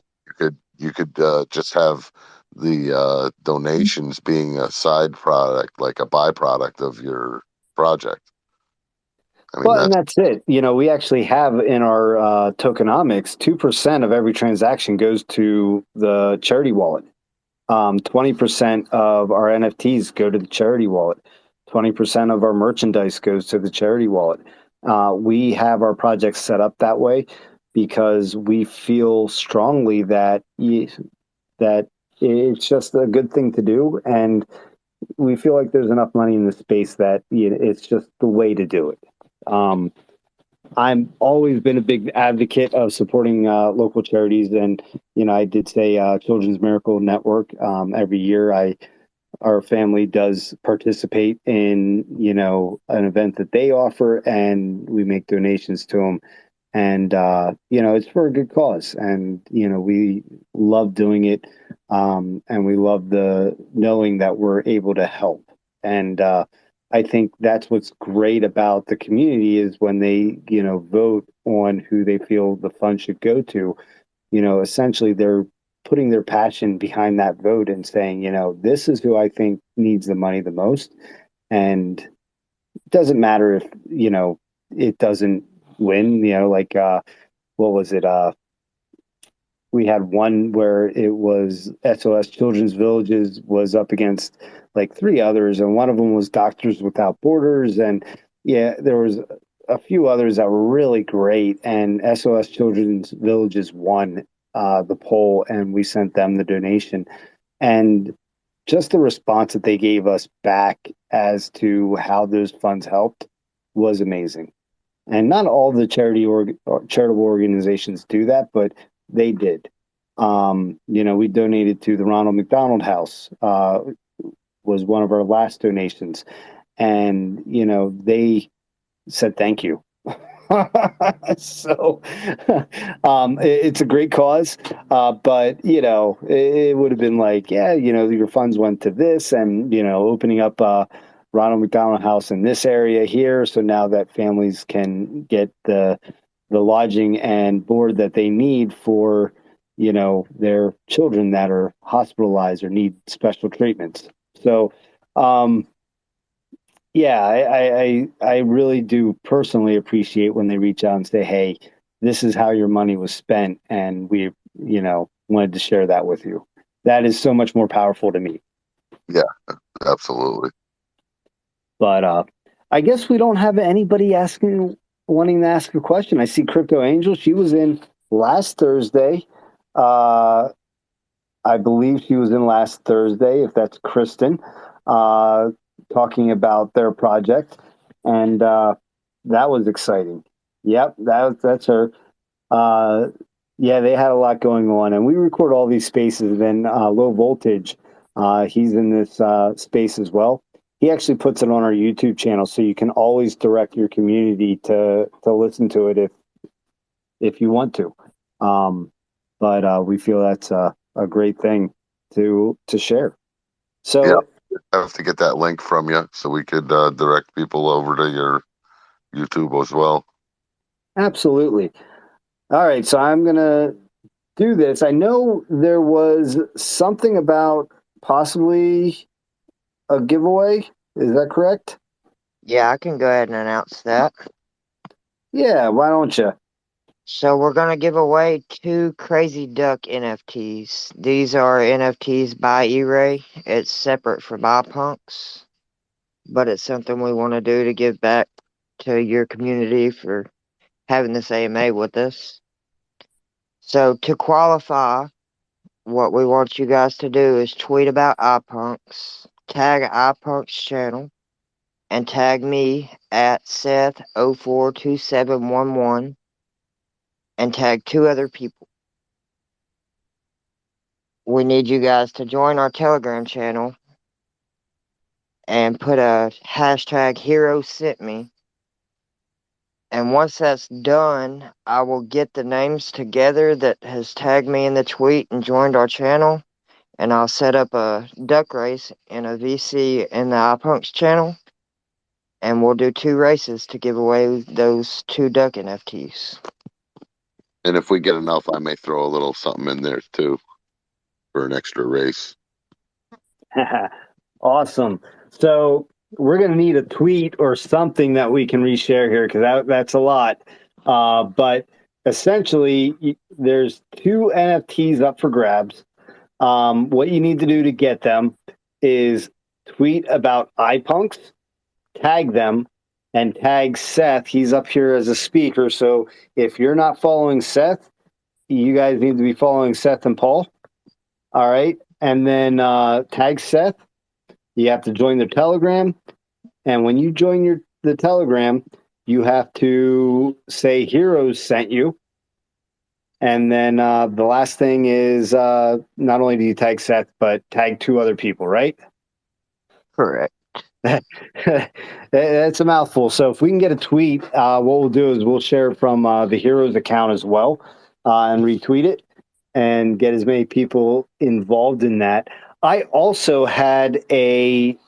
you could just have the donations being a side product, like a byproduct of your project. I mean, Well, and that's that's it. We actually have in our tokenomics, 2% of every transaction goes to the charity wallet. 20% of our NFTs go to the charity wallet. 20% of our merchandise goes to the charity wallet. We have our projects set up that way because we feel strongly that it's just a good thing to do, and we feel like there's enough money in the space that it's just the way to do it. Um, I'm always been a big advocate of supporting local charities, and I did say Children's Miracle Network. Every year, our family does participate in an event that they offer, and we make donations to them. And it's for a good cause, and we love doing it, and we love the knowing that we're able to help. And I think that's what's great about the community is when they vote on who they feel the fund should go to. Essentially they're putting their passion behind that vote and saying, this is who I think needs the money the most. And it doesn't matter if, it doesn't win, like what was it? We had one where it was SOS Children's Villages was up against like three others, and one of them was Doctors Without Borders, and yeah, there was a few others that were really great, and SOS Children's Villages won the poll, and we sent them the donation, and just the response that they gave us back as to how those funds helped was amazing. And not all the or charitable organizations do that, but they did. We donated to the Ronald McDonald House, was one of our last donations. And, they said thank you. So it's a great cause. But it would have been like, yeah, your funds went to this, and opening up Ronald McDonald House in this area here, so now that families can get the lodging and board that they need for their children that are hospitalized or need special treatments. So yeah, I really do personally appreciate when they reach out and say, hey, this is how your money was spent, and we wanted to share that with you. That is so much more powerful to me. Yeah, absolutely. But I guess we don't have anybody wanting to ask a question. I see Crypto Angel. She was in last Thursday. Uh, I believe she was in last Thursday, if that's Kristen, uh, talking about their project. And that was exciting. Yep, that's her. Uh, yeah, they had a lot going on. And we record all these spaces. And then Low Voltage, he's in this space as well. He actually puts it on our YouTube channel, so you can always direct your community to listen to it if you want to. But we feel that's a great thing to share. Yeah, So I have to get that link from you so we could direct people over to your YouTube as well. absolutely. All right, so I'm gonna do this. I know there was something about possibly a giveaway. Is that correct? Yeah, I can go ahead and announce that. Yeah, why don't you? So we're gonna give away 2 Crazy Duck NFTs. These are NFTs by E-Ray. It's separate from iPunks, but it's something we want to do to give back to your community for having this AMA with us. So to qualify, what we want you guys to do is tweet about iPunks, tag iPunks channel, and tag me at Seth042711 and tag 2 other people. We need you guys to join our Telegram channel and put a hashtag hero sent me. And once that's done, I will get the names together that has tagged me in the tweet and joined our channel. And I'll set up a duck race and a VC in the iPunks channel. And we'll do 2 races to give away those 2 duck NFTs. And if we get enough, I may throw a little something in there too for an extra race. Awesome. So we're going to need a tweet or something that we can reshare here, because that's a lot. But essentially, there's 2 NFTs up for grabs. What you need to do to get them is tweet about iPunks, tag them, and tag Seth. He's up here as a speaker. So if you're not following Seth, you guys need to be following Seth and Paul. All right. And then tag Seth. You have to join their Telegram. And when you join the Telegram, you have to say Heroes sent you. And then the last thing is not only do you tag Seth, but tag 2 other people, right? Correct. That's a mouthful. So if we can get a tweet, what we'll do is we'll share it from the Heroes account as well and retweet it and get as many people involved in that. I also had a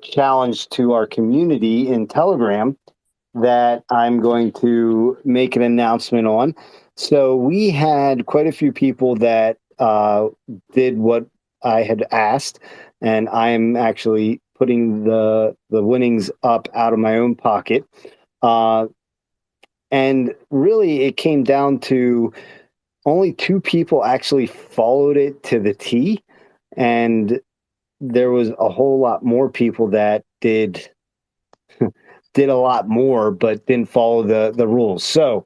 challenge to our community in Telegram that I'm going to make an announcement on. So we had quite a few people that did what I had asked, and I am actually putting the winnings up out of my own pocket. And really, it came down to only 2 people actually followed it to the T, and there was a whole lot more people that did a lot more, but didn't follow the rules. So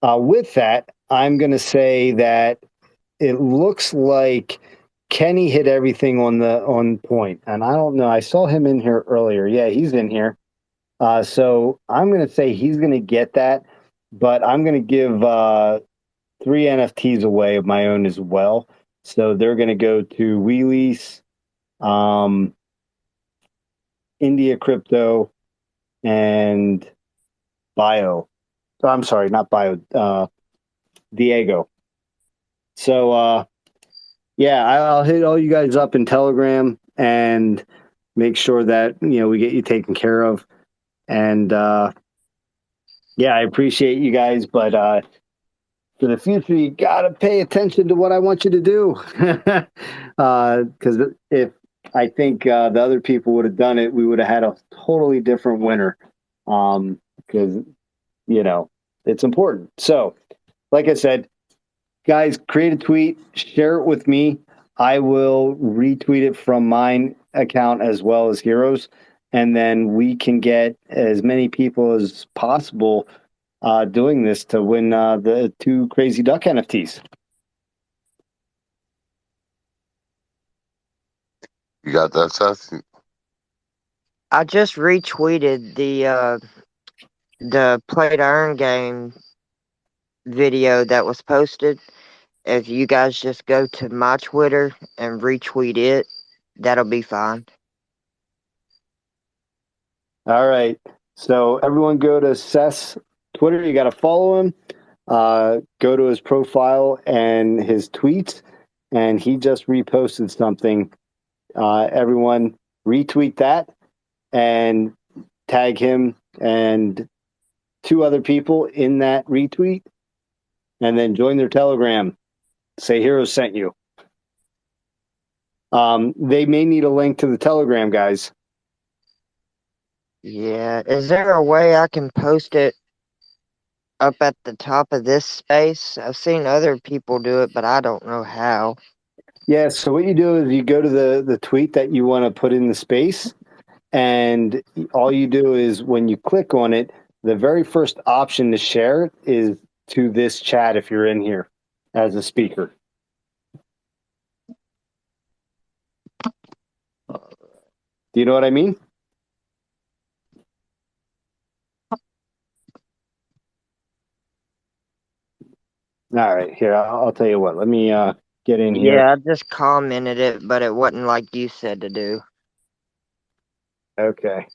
with that, I'm going to say that it looks like Kenny hit everything on point, and I don't know. I saw him in here earlier. Yeah, he's in here. So I'm going to say he's going to get that, but I'm going to give 3 NFTs away of my own as well. So they're going to go to Wheelies, India Crypto, and Bio. I'm sorry, not Bio. Diego. So, yeah, I'll hit all you guys up in Telegram and make sure that, we get you taken care of. And, yeah, I appreciate you guys, but, for the future, you got to pay attention to what I want you to do. Because if I think the other people would have done it, we would have had a totally different winner. Because, it's important. So, like I said, guys, create a tweet, share it with me. I will retweet it from mine account as well as Heroes. And then we can get as many people as possible doing this to win the 2 Crazy Duck NFTs. You got that, Seth? I just retweeted the Play to Earn game video that was posted. If you guys just go to my Twitter and retweet it, that'll be fine. All right. So everyone go to Seth's Twitter. You got to follow him. Go to his profile and his tweets. And he just reposted something. Everyone retweet that and tag him and 2 other people in that retweet. And then join their Telegram. Say Heroes sent you. They may need a link to the Telegram, guys. Yeah. Is there a way I can post it up at the top of this space? I've seen other people do it, but I don't know how. Yeah, so what you do is you go to the tweet that you want to put in the space, and all you do is when you click on it, the very first option to share it is to this chat if you're in here as a speaker. Do you know what I mean? All right, here, I'll tell you what. Let me get in here. Yeah, I just commented it, but it wasn't like you said to do. Okay.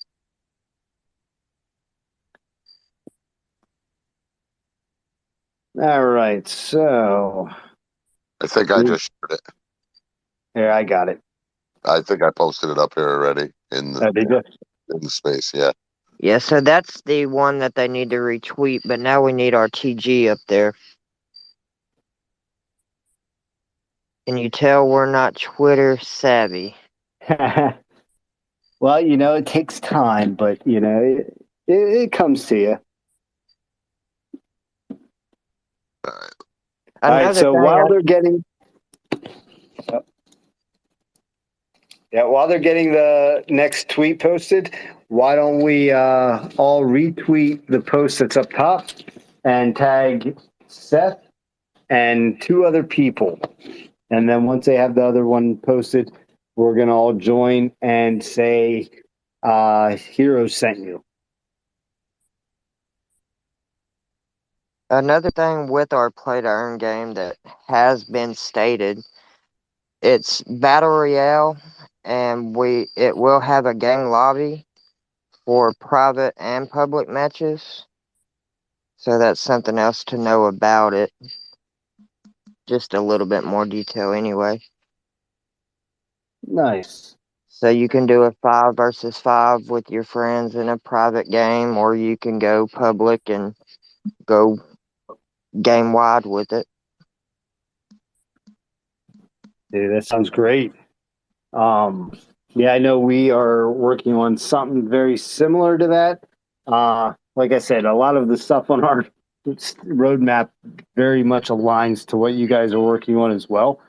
All right, so I think I just shared it. here, I got it. I think I posted it up here already in the space. Yeah. Yeah, so that's the one that they need to retweet, but now we need our TG up there. Can you tell we're not Twitter savvy? Well, it takes time, but it comes to you. All right. All right. So while they're getting, while they're getting the next tweet posted, why don't we all retweet the post that's up top and tag Seth and 2 other people, and then once they have the other one posted, we're gonna all join and say, "Heroes sent you." Another thing with our Play to Earn game that has been stated, it's Battle Royale, and it will have a gang lobby for private and public matches. So that's something else to know about it. Just a little bit more detail anyway. Nice. So you can do a 5 versus 5 with your friends in a private game, or you can go public and go game wide with it. Dude, that sounds great. Yeah, I know we are working on something very similar to that. Like I said, a lot of the stuff on our roadmap very much aligns to what you guys are working on as well.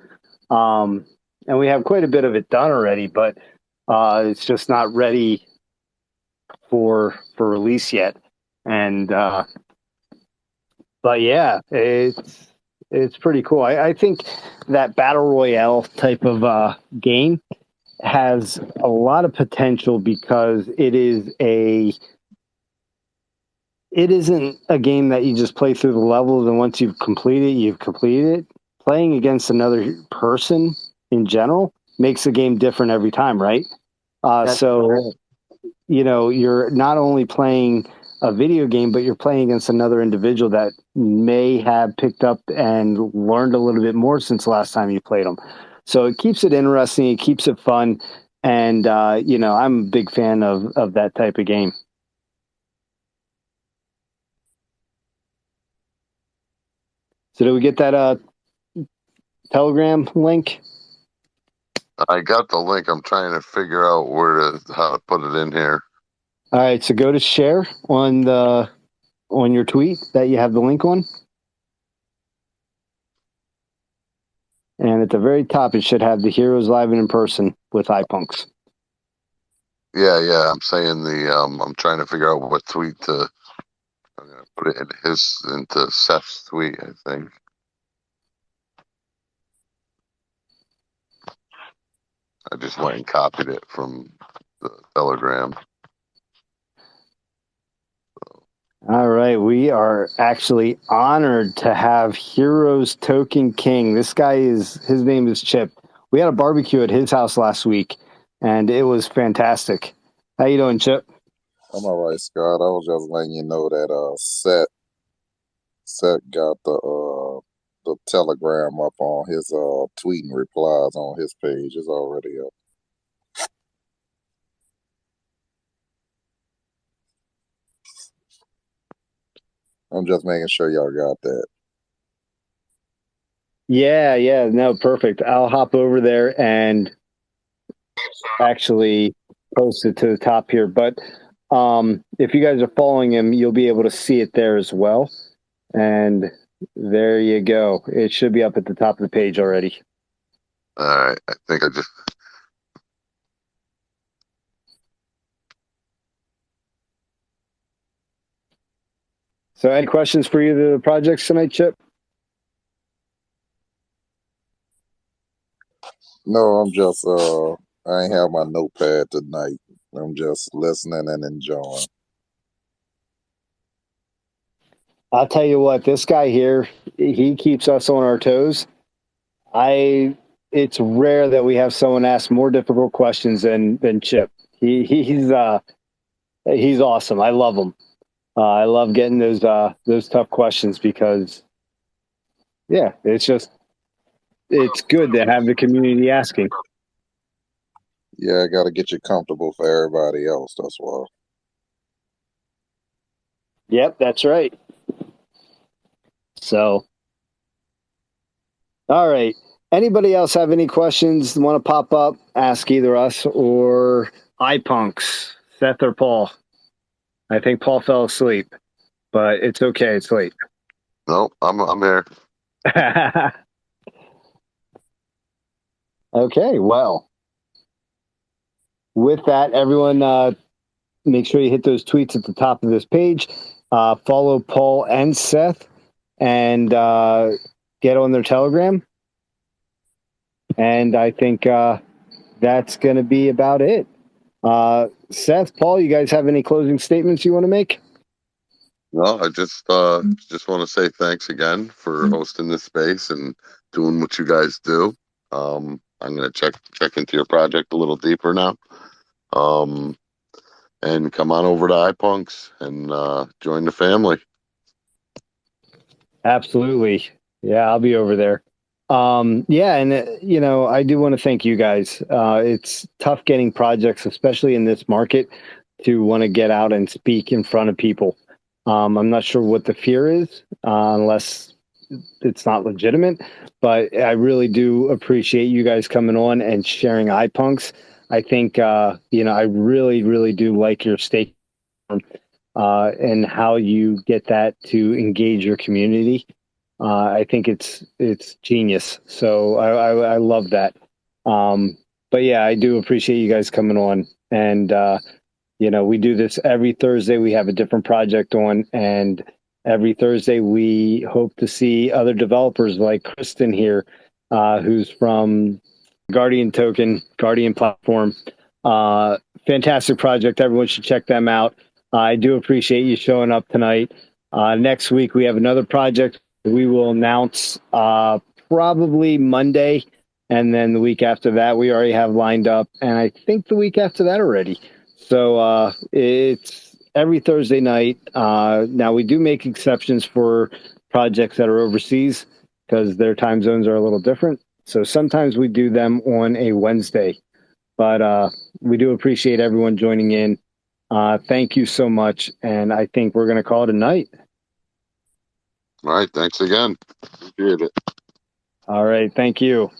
And we have quite a bit of it done already, but it's just not ready for release yet. And but yeah, it's pretty cool. I think that battle royale type of game has a lot of potential because it isn't a game that you just play through the levels and once you've completed it. Playing against another person in general makes the game different every time, right? So correct. you're not only playing a video game, but you're playing against another individual that may have picked up and learned a little bit more since the last time you played them. So it keeps it interesting. It keeps it fun. And, I'm a big fan of that type of game. So did we get that Telegram link? I got the link. I'm trying to figure out how to put it in here. All right, so go to share on your tweet that you have the link on. And at the very top, it should have the Heroes Live and in person with iPunks. Yeah. I'm saying I'm trying to figure out what tweet I'm gonna put it into Seth's tweet, I think. I just went and copied it from the Telegram. All right, we are actually honored to have Heroes Token King. His name is Chip. We had a barbecue at his house last week, and it was fantastic. How you doing, Chip? I'm all right, Scott. I was just letting you know that Seth got the telegram up on his tweeting replies on his page. It's already up. I'm just making sure y'all got that. Yeah, no, perfect. I'll hop over there and actually post it to the top here. But if you guys are following him, you'll be able to see it there as well. And there you go. It should be up at the top of the page already. All right. I think I just... So any questions for either of the projects tonight, Chip? No, I'm just I ain't have my notepad tonight. I'm just listening and enjoying. I'll tell you what, this guy here, he keeps us on our toes. It's rare that we have someone ask more difficult questions than Chip. He's awesome. I love him. I love getting those tough questions because, yeah, it's good to have the community asking. Yeah, I got to get you comfortable for everybody else. That's why. Yep, that's right. So, all right. Anybody else have any questions want to pop up? Ask either us or iPunks, Seth or Paul. I think Paul fell asleep, but it's okay. It's late. No, I'm here. Okay, well, with that, everyone, make sure you hit those tweets at the top of this page. Follow Paul and Seth, and get on their Telegram. And I think that's going to be about it. Seth, Paul, you guys have any closing statements you want to make? No, I just want to say thanks again for hosting this space and doing what you guys do. I'm going to check into your project a little deeper now. And come on over to iPunks and join the family. Absolutely. Yeah, I'll be over there. Yeah, and I do want to thank you guys. It's tough getting projects, especially in this market, to want to get out and speak in front of people. I'm not sure what the fear is, unless it's not legitimate, but I really do appreciate you guys coming on and sharing iPunks. I think, I really, really do like your stake and how you get that to engage your community. I think it's genius. So I love that. But yeah, I do appreciate you guys coming on. And, we do this every Thursday. We have a different project on, and every Thursday we hope to see other developers like Kristen here, who's from Guardian platform. Fantastic project. Everyone should check them out. I do appreciate you showing up tonight. Next week we have another project we will announce probably Monday, and then the week after that we already have lined up, and I think the week after that already. So it's every Thursday night. Now we do make exceptions for projects that are overseas because their time zones are a little different. So sometimes we do them on a Wednesday, but we do appreciate everyone joining in. Thank you so much. And I think we're going to call it a night. All right. Thanks again. Appreciate it. All right. Thank you.